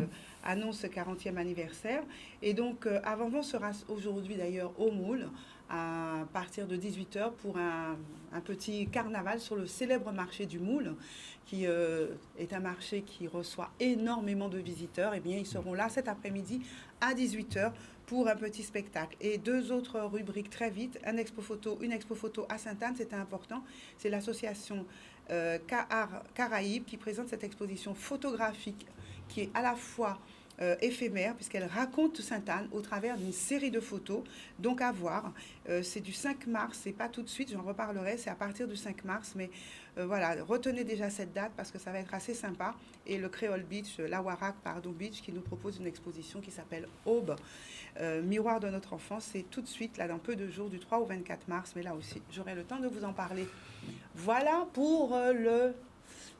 annonce ce 40e anniversaire. Et donc, Avant-Vent sera aujourd'hui d'ailleurs au Moule à partir de 18h pour un petit carnaval sur le célèbre marché du Moule, qui est un marché qui reçoit énormément de visiteurs. Eh bien, ils seront là cet après-midi à 18h pour un petit spectacle. Et 2 autres rubriques très vite, une expo photo à Sainte-Anne, c'était important. C'est l'association Caraïbes qui présente cette exposition photographique qui est à la fois éphémère, puisqu'elle raconte Sainte-Anne au travers d'une série de photos, donc à voir. C'est du 5 mars, c'est pas tout de suite, j'en reparlerai, c'est à partir du 5 mars, mais voilà, retenez déjà cette date parce que ça va être assez sympa. Et le Creole Beach, l'Awarak, Beach, qui nous propose une exposition qui s'appelle Aube, Miroir de notre enfance, c'est tout de suite, là, dans peu de jours, du 3 au 24 mars, mais là aussi, j'aurai le temps de vous en parler. Voilà pour le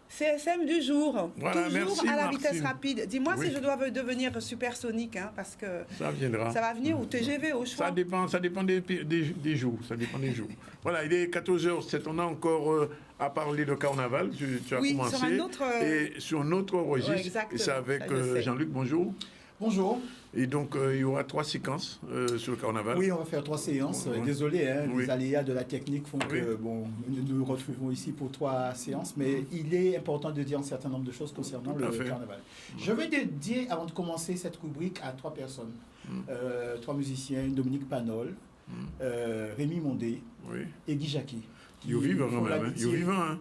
CSM du jour. Voilà, toujours merci, à la Martine. vitesse rapide. Dis-moi Oui. si je dois devenir supersonique, hein, parce que Ça viendra. ça va venir, ou TGV au choix. Ça dépend des jours. Ça dépend des jours. Voilà, il est 14h07. On a encore à parler de carnaval. Tu as Oui, commencé. sur un autre, Et sur un autre registre. Ouais, exactement. Et c'est avec Ça, je sais. Jean-Luc. Bonjour. Bonjour. Et donc, il y aura 3 séquences sur le carnaval. Oui, on va faire 3 séances. Ouais. Désolé, hein, Oui. les aléas de la technique font que bon, nous nous retrouvons ici pour 3 séances, mais il est important de dire un certain nombre de choses concernant Tout à le fait. carnaval. Je vais dédier, avant de commencer cette rubrique, à 3 personnes. 3 musiciens, Dominique Panol, Rémi Mondé et Guy Jacquet. Ils vivent quand même. Hein. Ils vivent, hein.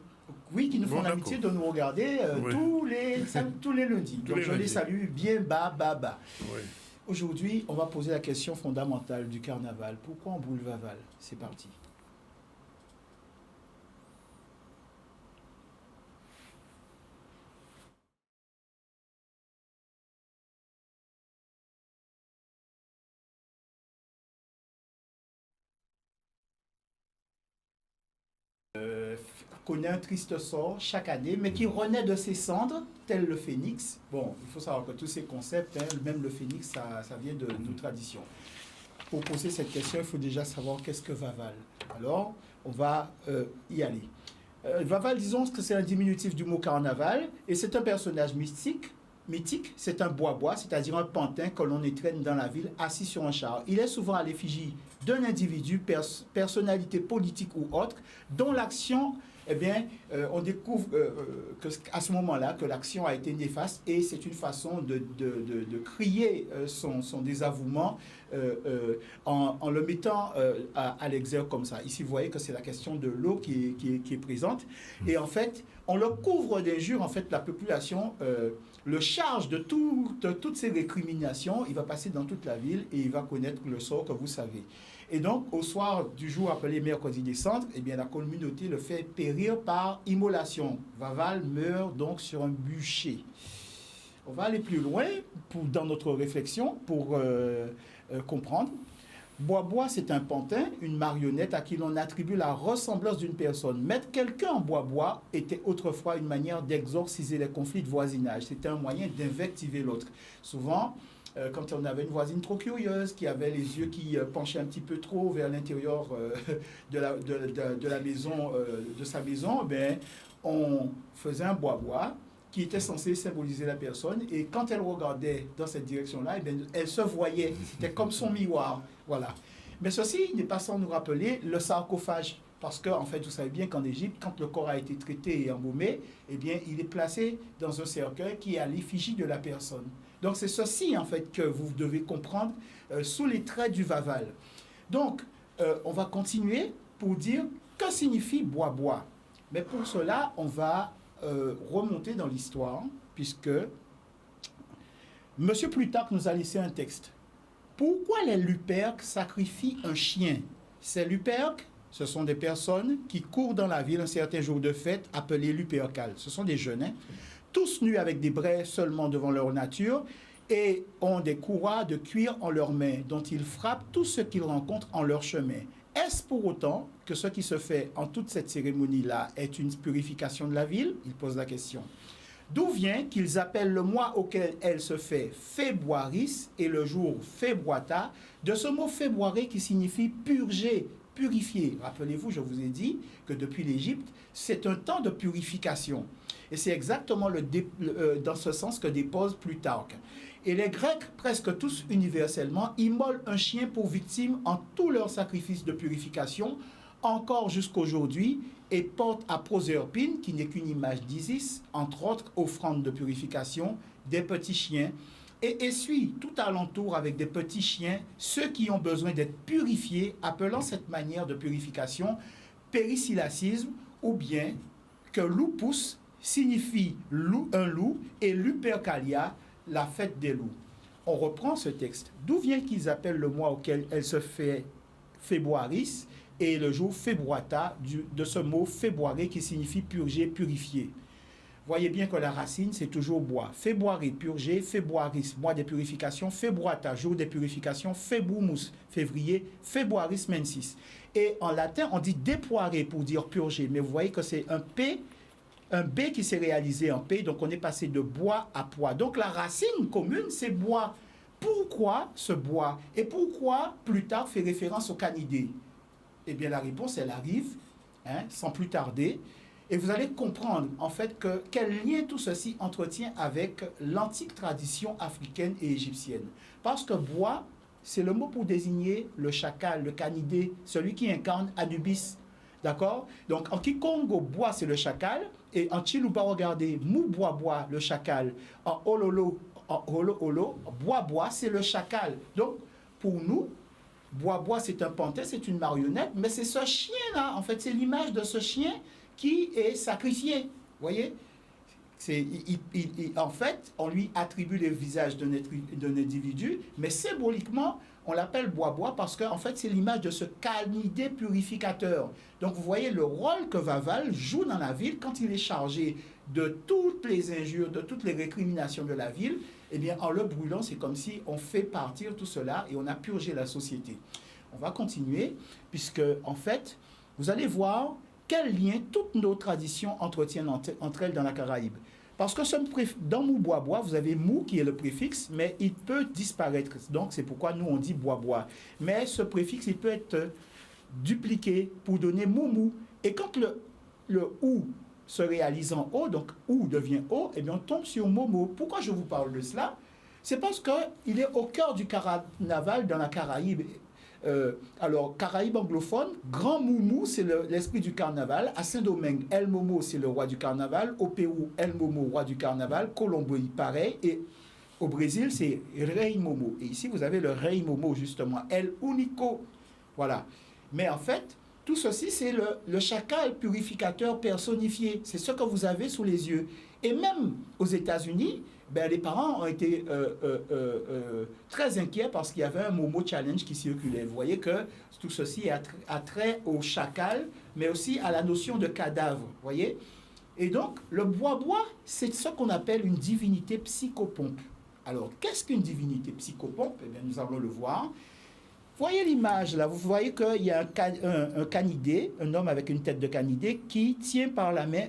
Oui, qui nous font Bon, l'amitié de d'accord. nous regarder Ouais. tous les lundis. Tous Donc les je les lundis. salue bien bas. Oui. Aujourd'hui, on va poser la question fondamentale du carnaval. Pourquoi on boule Vaval? C'est parti. Connaît un triste sort chaque année, mais qui renaît de ses cendres, tel le phénix. Bon, il faut savoir que tous ces concepts, hein, même le phénix, ça vient de nos traditions. Pour poser cette question, il faut déjà savoir qu'est-ce que Vaval. Alors, on va y aller. Vaval, disons que c'est un diminutif du mot carnaval, et c'est un personnage mythique, c'est un bois-bois, c'est-à-dire un pantin que l'on étraîne dans la ville assis sur un char. Il est souvent à l'effigie d'un individu, personnalité politique ou autre, dont l'action, eh bien, on découvre qu'à ce moment-là, que l'action a été néfaste et c'est une façon de crier son désavouement en le mettant à l'exergue comme ça. Ici, vous voyez que c'est la question de l'eau qui est présente. Et en fait, on le couvre d'injures. En fait, la population le charge de toutes ces récriminations. Il va passer dans toute la ville et il va connaître le sort que vous savez. Et donc, au soir du jour appelé mercredi des cendres, eh bien, la communauté le fait périr par immolation. Vaval meurt donc sur un bûcher. On va aller plus loin dans notre réflexion pour comprendre. Bois-bois, c'est un pantin, une marionnette à qui l'on attribue la ressemblance d'une personne. Mettre quelqu'un en bois-bois était autrefois une manière d'exorciser les conflits de voisinage. C'était un moyen d'invectiver l'autre. Souvent, quand on avait une voisine trop curieuse, qui avait les yeux qui penchaient un petit peu trop vers l'intérieur de la maison, de sa maison, ben, on faisait un bois-bois qui était censé symboliser la personne. Et quand elle regardait dans cette direction-là, eh bien, elle se voyait. C'était comme son miroir. Voilà. Mais ceci n'est pas sans nous rappeler le sarcophage. Parce que, en fait, vous savez bien qu'en Égypte, quand le corps a été traité et embaumé, eh bien, il est placé dans un cercueil qui est à l'effigie de la personne. Donc, c'est ceci, en fait, que vous devez comprendre sous les traits du Vaval. Donc, on va continuer pour dire que signifie bois-bois. Mais pour cela, on va remonter dans l'histoire, puisque M. Plutarque nous a laissé un texte. Pourquoi les Luperques sacrifient un chien? Ces Luperques, ce sont des personnes qui courent dans la ville un certain jour de fête appelé Lupercal. Ce sont des jeunes, hein, tous nus avec des braies seulement devant leur nature et ont des courroies de cuir en leurs mains dont ils frappent tout ce qu'ils rencontrent en leur chemin. Est-ce pour autant que ce qui se fait en toute cette cérémonie-là est une purification de la ville? Il pose la question. D'où vient qu'ils appellent le mois auquel elle se fait Féboiris et le jour Féboita, de ce mot Féboiré qui signifie purger, purifier. Rappelez-vous, je vous ai dit que depuis l'Égypte, c'est un temps de purification. Et c'est exactement dans ce sens que dépose Plutarque. Et les Grecs, presque tous universellement, immolent un chien pour victime en tous leurs sacrifices de purification, encore jusqu'aujourd'hui, et portent à Proserpine, qui n'est qu'une image d'Isis, entre autres offrandes de purification, des petits chiens, et essuient tout alentour avec des petits chiens ceux qui ont besoin d'être purifiés, appelant cette manière de purification périsyllacisme, ou bien que lupus signifie un loup, et lupercalia, la fête des loups. On reprend ce texte. D'où vient qu'ils appellent le mois auquel elle se fait Féboiris et le jour Féboata, de ce mot Féboiré qui signifie purger, purifier. Voyez bien que la racine, c'est toujours bois. Féboiré, purger, Féboiris, mois des purifications, Féboata, jour des purifications, Fébumus, février, Féboiris mensis. Et en latin, on dit dépoirer pour dire purger, mais vous voyez que c'est un B qui s'est réalisé en P, donc on est passé de bois à pois. Donc la racine commune, c'est bois. Pourquoi ce bois? Et pourquoi plus tard fait référence au canidé? Eh bien la réponse, elle arrive, sans plus tarder. Et vous allez comprendre en fait quel lien tout ceci entretient avec l'antique tradition africaine et égyptienne. Parce que bois, c'est le mot pour désigner le chacal, le canidé, celui qui incarne Anubis. D'accord? Donc en Kikongo, bois, c'est le chacal. Et en Chiluba, regardez, mou bois, le chacal. En Ololo, bois, c'est le chacal. Donc, pour nous, bois, c'est un pantin, c'est une marionnette, mais c'est ce chien-là, en fait, c'est l'image de ce chien qui est sacrifié. Vous voyez? En fait, on lui attribue le visage d'un individu, mais symboliquement, on l'appelle bois parce qu'en fait, c'est l'image de ce canidé purificateur. Donc, vous voyez le rôle que Vaval joue dans la ville quand il est chargé de toutes les injures, de toutes les récriminations de la ville. Eh bien, en le brûlant, c'est comme si on fait partir tout cela et on a purgé la société. On va continuer, puisque, en fait, vous allez voir quel lien toutes nos traditions entretiennent entre elles dans la Caraïbe. Parce que dans mou bois, vous avez mou qui est le préfixe, mais il peut disparaître. Donc, c'est pourquoi nous, on dit bois. Mais ce préfixe, il peut être dupliqué pour donner mou. Et quand le ou se réalise en o, donc ou devient o, eh bien, on tombe sur momo. Pourquoi je vous parle de cela? C'est parce qu'il est au cœur du carnaval dans la Caraïbe. Alors, Caraïbe anglophone, Grand Moumou, c'est l'esprit du carnaval. À Saint-Domingue, El Momo, c'est le roi du carnaval. Au Pérou, El Momo, roi du carnaval. Colombie, pareil. Et au Brésil, c'est Rei Momo. Et ici, vous avez le Rei Momo, justement. El Unico. Voilà. Mais en fait, tout ceci, c'est le chacal purificateur personnifié. C'est ce que vous avez sous les yeux. Et même aux États-Unis, les parents ont été très inquiets parce qu'il y avait un Momo Challenge qui circulait. Vous voyez que tout ceci a trait au chacal, mais aussi à la notion de cadavre. Voyez? Et donc, le bois, c'est ce qu'on appelle une divinité psychopompe. Alors, qu'est-ce qu'une divinité psychopompe? Eh bien, nous allons le voir. Voyez l'image là, vous voyez qu'il y a un canidé, un homme avec une tête de canidé qui tient par la main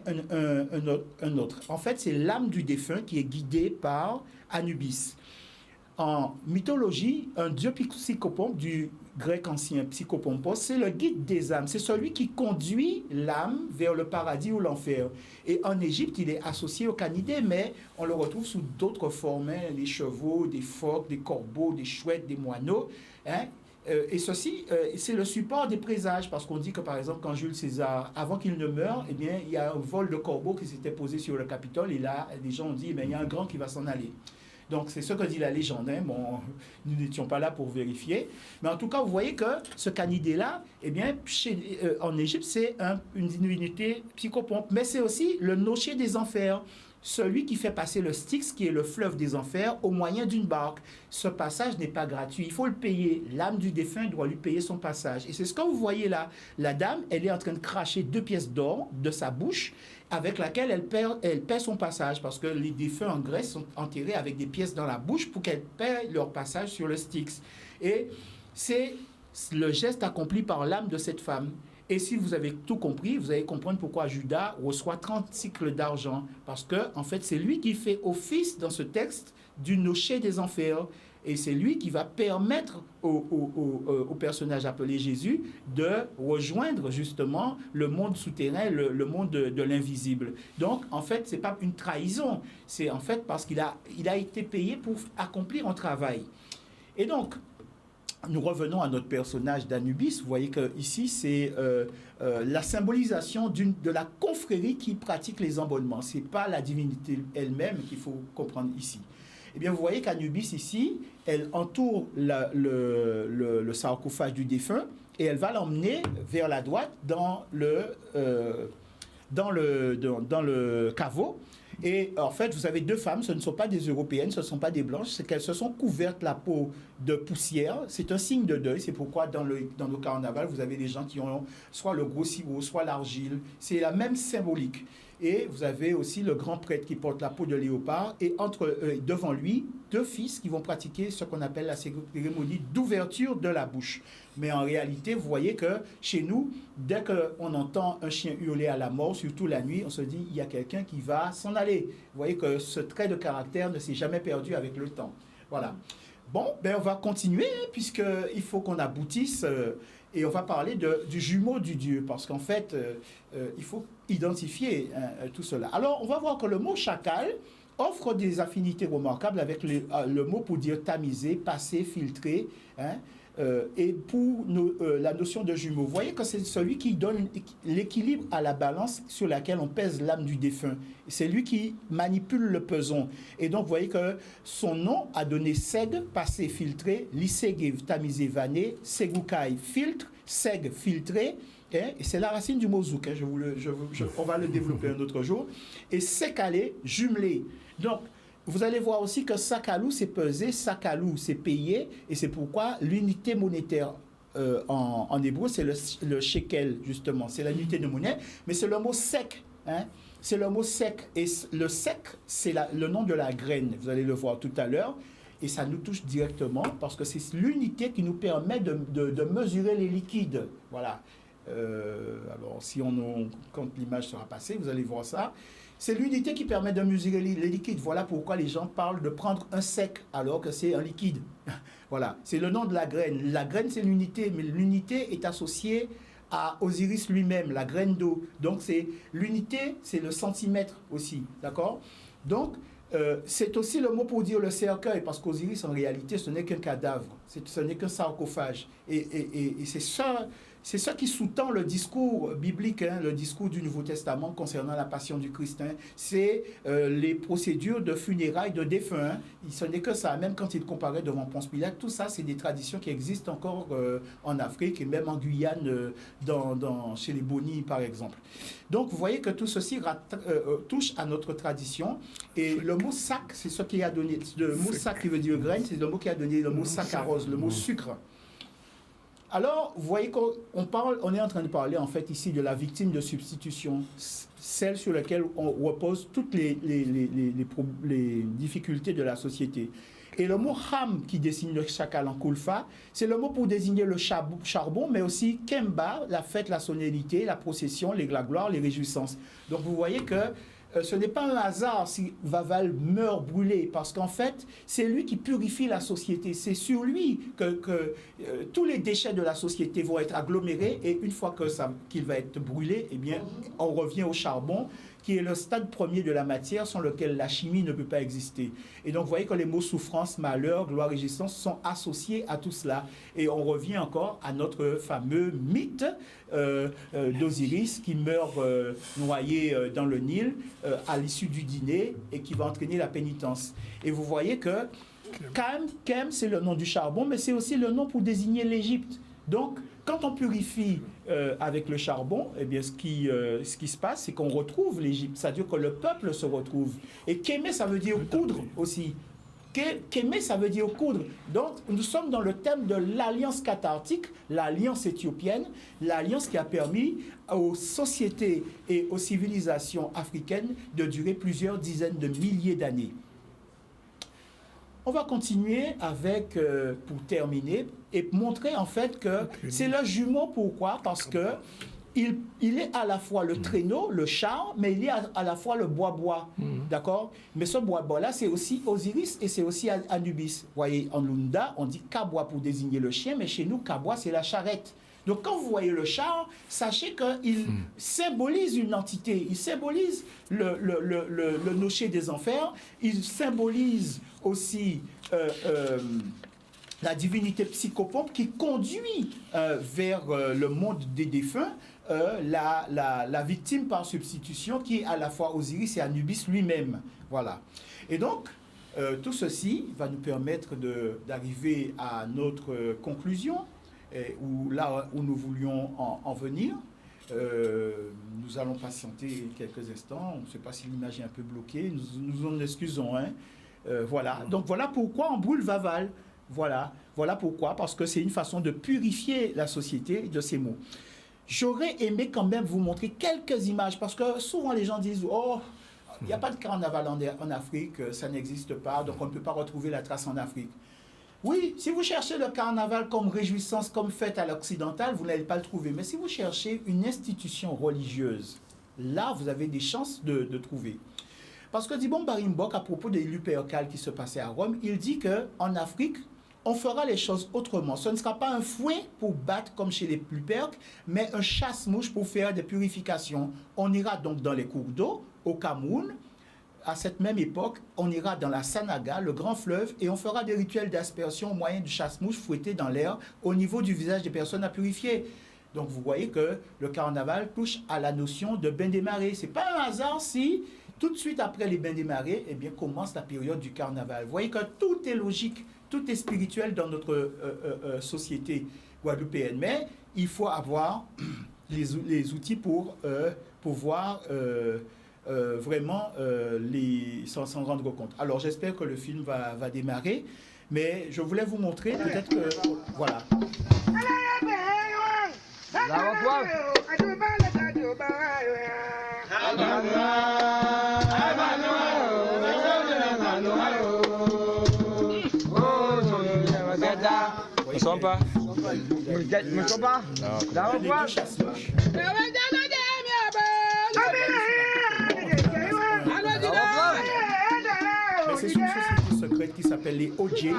un autre. En fait, c'est l'âme du défunt qui est guidée par Anubis. En mythologie, un dieu psychopompe du grec ancien psychopompos, c'est le guide des âmes, c'est celui qui conduit l'âme vers le paradis ou l'enfer. Et en Égypte, il est associé au canidé, mais on le retrouve sous d'autres formes, les chevaux, des phoques, des corbeaux, des chouettes, des moineaux. Et ceci, c'est le support des présages, parce qu'on dit que, par exemple, quand Jules César, avant qu'il ne meure, eh bien, il y a un vol de corbeaux qui s'était posé sur le Capitole, et là, les gens ont dit, il y a un grand qui va s'en aller. Donc, c'est ce que dit la légende. Bon, nous n'étions pas là pour vérifier. Mais en tout cas, vous voyez que ce canidé-là, eh bien, en Égypte, c'est une divinité psychopompe. Mais c'est aussi le nocher des enfers. Celui qui fait passer le Styx, qui est le fleuve des enfers, au moyen d'une barque. Ce passage n'est pas gratuit, il faut le payer. L'âme du défunt doit lui payer son passage. Et c'est ce que vous voyez là. La dame, elle est en train de cracher 2 pièces d'or de sa bouche, avec laquelle elle paie son passage, parce que les défunts en Grèce sont enterrés avec des pièces dans la bouche pour qu'elles paient leur passage sur le Styx. Et c'est le geste accompli par l'âme de cette femme. Et si vous avez tout compris, vous allez comprendre pourquoi Judas reçoit 30 cycles d'argent. Parce que, en fait, c'est lui qui fait office dans ce texte du nocher des enfers. Et c'est lui qui va permettre au personnage appelé Jésus de rejoindre justement le monde souterrain, le monde de l'invisible. Donc, en fait, ce n'est pas une trahison. C'est en fait parce qu'il a été payé pour accomplir un travail. Et donc, nous revenons à notre personnage d'Anubis. Vous voyez qu'ici, c'est la symbolisation de la confrérie qui pratique les embonnements. Ce n'est pas la divinité elle-même qu'il faut comprendre ici. Eh bien, vous voyez qu'Anubis, ici, elle entoure le sarcophage du défunt et elle va l'emmener vers la droite dans le caveau. Et en fait, vous avez deux femmes, ce ne sont pas des Européennes, ce ne sont pas des Blanches, c'est qu'elles se sont couvertes la peau de poussière. C'est un signe de deuil, c'est pourquoi dans le carnaval, vous avez des gens qui ont soit le gros sirop, soit l'argile. C'est la même symbolique. Et vous avez aussi le grand prêtre qui porte la peau de léopard et devant lui, deux fils qui vont pratiquer ce qu'on appelle la cérémonie d'ouverture de la bouche. Mais en réalité, vous voyez que chez nous, dès qu'on entend un chien hurler à la mort, surtout la nuit, on se dit il y a quelqu'un qui va s'en aller. Vous voyez que ce trait de caractère ne s'est jamais perdu avec le temps. Voilà. Bon, ben on va continuer puisqu'il faut qu'on aboutisse et on va parler du jumeau du Dieu parce qu'en fait, il faut identifier tout cela. Alors, on va voir que le mot chacal offre des affinités remarquables avec le mot pour dire tamiser, passer, filtrer, et pour la notion de jumeau. Vous voyez que c'est celui qui donne l'équilibre à la balance sur laquelle on pèse l'âme du défunt. C'est lui qui manipule le peson. Et donc, vous voyez que son nom a donné seg, passé, filtré, liseg, tamisé, vané, segoukai, filtre, seg, filtré. Et c'est la racine du mot zouk. On va le développer un autre jour. Et sécalé, jumelé. Donc, vous allez voir aussi que sakalou, c'est peser, sakalou, c'est payer. Et c'est pourquoi l'unité monétaire en hébreu, c'est le shekel, justement. C'est l'unité de monnaie. Mais c'est le mot sec. C'est le mot sec. Et le sec, c'est le nom de la graine. Vous allez le voir tout à l'heure. Et ça nous touche directement parce que c'est l'unité qui nous permet de mesurer les liquides. Voilà. Alors, quand l'image sera passée, vous allez voir ça. C'est l'unité qui permet de mesurer les liquides. Voilà pourquoi les gens parlent de prendre un sec alors que c'est un liquide. Voilà, c'est le nom de la graine. La graine, c'est l'unité, mais l'unité est associée à Osiris lui-même, la graine d'eau. Donc, c'est l'unité, c'est le centimètre aussi, d'accord? Donc, c'est aussi le mot pour dire le cercueil, parce qu'Osiris, en réalité, ce n'est qu'un cadavre, ce n'est qu'un sarcophage. Et c'est ça qui sous-tend le discours biblique, le discours du Nouveau Testament concernant la passion du Christ. C'est les procédures de funérailles de défunts. Ce n'est que ça, même quand il comparait devant Ponce Pilate, tout ça, c'est des traditions qui existent encore en Afrique et même en Guyane, chez les Boni, par exemple. Donc, vous voyez que tout ceci touche à notre tradition. Et le mot sac, c'est ce qui a donné, le mot sac qui veut dire graine, c'est le mot qui a donné le mot saccharose, le mot sucre. Alors, vous voyez qu'on est en train de parler en fait ici de la victime de substitution, celle sur laquelle on repose toutes les difficultés de la société. Et le mot ham qui désigne le chacal en kulfa, c'est le mot pour désigner le charbon, mais aussi kemba, la fête, la solennité, la procession, la gloire, les réjouissances. Donc vous voyez que ce n'est pas un hasard si Vaval meurt brûlé, parce qu'en fait, c'est lui qui purifie la société. C'est sur lui que tous les déchets de la société vont être agglomérés, et une fois qu'il va être brûlé, eh bien, on revient au charbon, qui est le stade premier de la matière sans lequel la chimie ne peut pas exister. Et donc, vous voyez que les mots souffrance, malheur, gloire, réjouissance sont associés à tout cela. Et on revient encore à notre fameux mythe d'Osiris qui meurt noyé dans le Nil à l'issue du dîner et qui va entraîner la pénitence. Et vous voyez que Kem, c'est le nom du charbon, mais c'est aussi le nom pour désigner l'Égypte. Donc, quand on purifie avec le charbon, eh bien, ce qui se passe, c'est qu'on retrouve l'Égypte. C'est-à-dire que le peuple se retrouve. Et kémé, ça veut dire coudre aussi. Kémé, ça veut dire coudre. Donc, nous sommes dans le thème de l'alliance cathartique, l'alliance éthiopienne, l'alliance qui a permis aux sociétés et aux civilisations africaines de durer plusieurs dizaines de milliers d'années. On va continuer avec, pour terminer, et montrer en fait que c'est le jumeau. Pourquoi? Parce que il est à la fois le traîneau, le char, mais il est à la fois le bois-bois. D'accord? Mais ce bois-là, c'est aussi Osiris et c'est aussi Anubis. Vous voyez, en Lunda, on dit Kabwa pour désigner le chien, mais chez nous, Kabwa, c'est la charrette. Donc, quand vous voyez le char, sachez qu'il symbolise une entité. Il symbolise le nocher des enfers. Il symbolise aussi la divinité psychopompe qui conduit vers le monde des défunts la victime par substitution qui est à la fois Osiris et Anubis lui-même. Voilà. Et donc, tout ceci va nous permettre d'arriver à notre conclusion, là où nous voulions en venir. Nous allons patienter quelques instants. On ne sait pas si l'image est un peu bloquée. Nous en excusons. Hein. Voilà. Donc, voilà pourquoi en boule Vaval. Voilà pourquoi. Parce que c'est une façon de purifier la société de ces mots. J'aurais aimé quand même vous montrer quelques images, parce que souvent les gens disent « Oh, il n'y a pas de carnaval en Afrique, ça n'existe pas, donc on ne peut pas retrouver la trace en Afrique. » Oui, si vous cherchez le carnaval comme réjouissance, comme fête à l'occidental, vous n'allez pas le trouver. Mais si vous cherchez une institution religieuse, là, vous avez des chances de trouver. Parce que Dibon Barimbok, à propos des Lupercales qui se passaient à Rome, il dit qu'en Afrique, on fera les choses autrement. Ce ne sera pas un fouet pour battre comme chez les Luperques, mais un chasse-mouche pour faire des purifications. On ira donc dans les cours d'eau, au Cameroun. À cette même époque, on ira dans la Sanaga, le grand fleuve, et on fera des rituels d'aspersion au moyen du chasse-mouche fouetté dans l'air au niveau du visage des personnes à purifier. Donc vous voyez que le carnaval touche à la notion de bain des marées. Ce n'est pas un hasard si, tout de suite après les bains des marées, eh bien, commence la période du carnaval. Vous voyez que tout est logique. Tout est spirituel dans notre société guadeloupéenne, mais il faut avoir les outils pour pouvoir vraiment s'en rendre compte. Alors j'espère que le film va démarrer, mais je voulais vous montrer peut-être que... Voilà. Nous sommes pas. Nous sommes pas. C'est une société secrète qui s'appelle les OJ. Et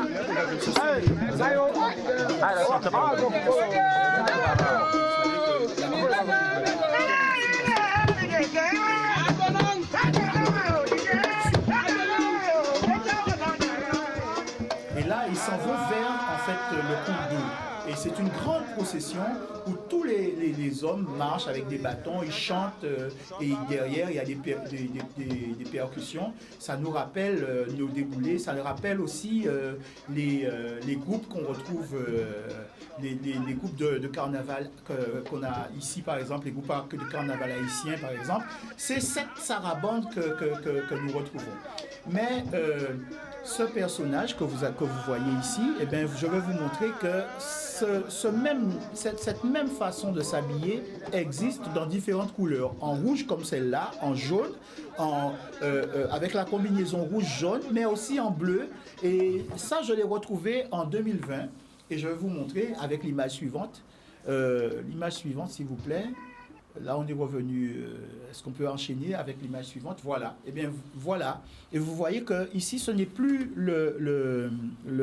là, ils s'en vont vers, en fait, le cours d'eau. Et c'est une grande procession où tous les hommes marchent avec des bâtons, ils chantent, et derrière, il y a des percussions. Ça nous rappelle nos déboulés, ça nous rappelle aussi les groupes qu'on retrouve, les groupes de carnaval qu'on a ici, par exemple, les groupes de carnaval haïtiens, par exemple. C'est cette sarabande que nous retrouvons. Mais... ce personnage que vous voyez ici, eh bien, je vais vous montrer que cette même façon de s'habiller existe dans différentes couleurs. En rouge comme celle-là, en jaune, avec la combinaison rouge-jaune, mais aussi en bleu. Et ça, je l'ai retrouvé en 2020. Et je vais vous montrer avec l'image suivante. L'image suivante, s'il vous plaît. Là, on est revenu. Est-ce qu'on peut enchaîner avec l'image suivante? Voilà. Eh bien, voilà. Et vous voyez que ici, ce n'est plus le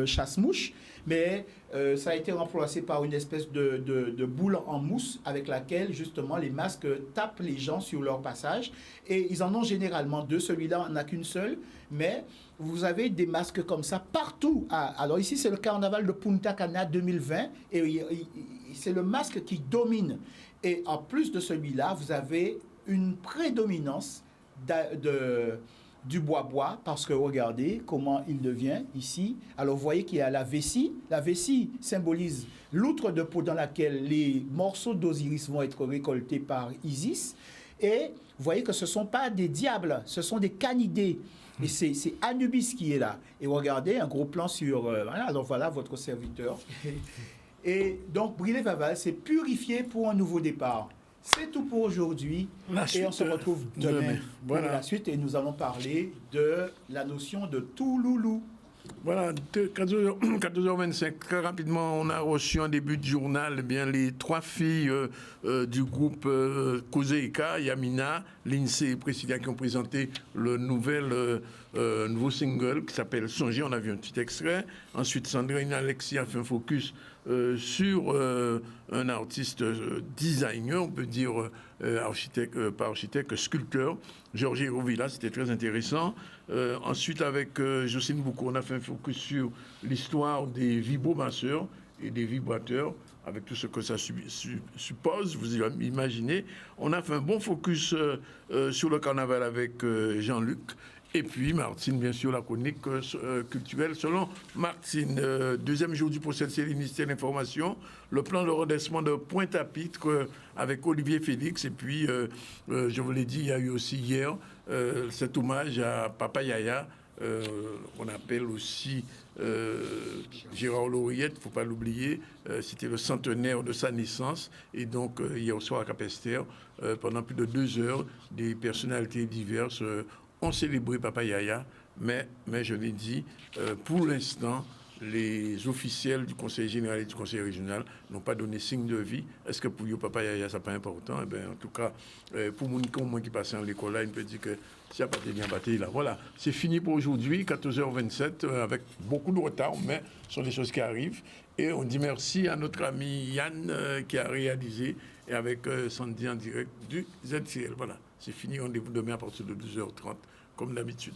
chasse-mouche, mais ça a été remplacé par une espèce de boule en mousse avec laquelle, justement, les masques tapent les gens sur leur passage. Et ils en ont généralement deux. Celui-là n'en a qu'une seule. Mais vous avez des masques comme ça partout. Alors ici, c'est le carnaval de Punta Cana 2020. Et c'est le masque qui domine. Et en plus de celui-là, vous avez une prédominance du bois-bois, parce que regardez comment il devient ici. Alors vous voyez qu'il y a la vessie. La vessie symbolise l'outre de peau dans laquelle les morceaux d'Osiris vont être récoltés par Isis. Et vous voyez que ce ne sont pas des diables, ce sont des canidés. Et c'est Anubis qui est là. Et regardez, un gros plan sur... voilà, alors voilà votre serviteur. Et donc, Brûler Vaval, c'est purifier pour un nouveau départ. C'est tout pour aujourd'hui. Et on se retrouve demain pour la suite. Et nous allons parler de la notion de Touloulou. Voilà, 14h25, très rapidement, on a reçu en début de journal eh bien, les 3 filles du groupe Kozeika, Yamina, Lindsay et Priscilla qui ont présenté le nouveau single qui s'appelle Songer. On a vu un petit extrait. Ensuite, Sandrine Alexis a fait un focus sur un artiste designer, on peut dire pas architecte, sculpteur, Georges Rovilla, c'était très intéressant. Ensuite, avec Jocelyne Boucour, on a fait un focus sur l'histoire des vibromasseurs et des vibrateurs, avec tout ce que ça suppose, vous imaginez. On a fait un bon focus sur le carnaval avec Jean-Luc. Et puis, Martine, bien sûr, la chronique culturelle. Selon Martine, deuxième jour du procès de ministère de l'Information, le plan de redressement de Pointe-à-Pitre avec Olivier Félix. Et puis, je vous l'ai dit, il y a eu aussi hier cet hommage à Papa Yaya. On appelle aussi Gérard Lauriette, il ne faut pas l'oublier. C'était le centenaire de sa naissance. Et donc, hier soir à Capesterre, pendant plus de 2 heures, des personnalités diverses ont célébré Papa Yaya, mais je l'ai dit, pour l'instant, les officiels du Conseil général et du Conseil régional n'ont pas donné signe de vie. Est-ce que pour eux, Papa Yaya, ça n'est pas important? Eh bien, en tout cas, pour moi qui passait en l'école là, il peut dire que si a pas bien battu là. Voilà, c'est fini pour aujourd'hui, 14h27, avec beaucoup de retard, mais ce sont des choses qui arrivent. Et on dit merci à notre ami Yann qui a réalisé, et avec Sandy en direct du ZCL. Voilà, c'est fini, rendez-vous demain à partir de 12h30, comme d'habitude.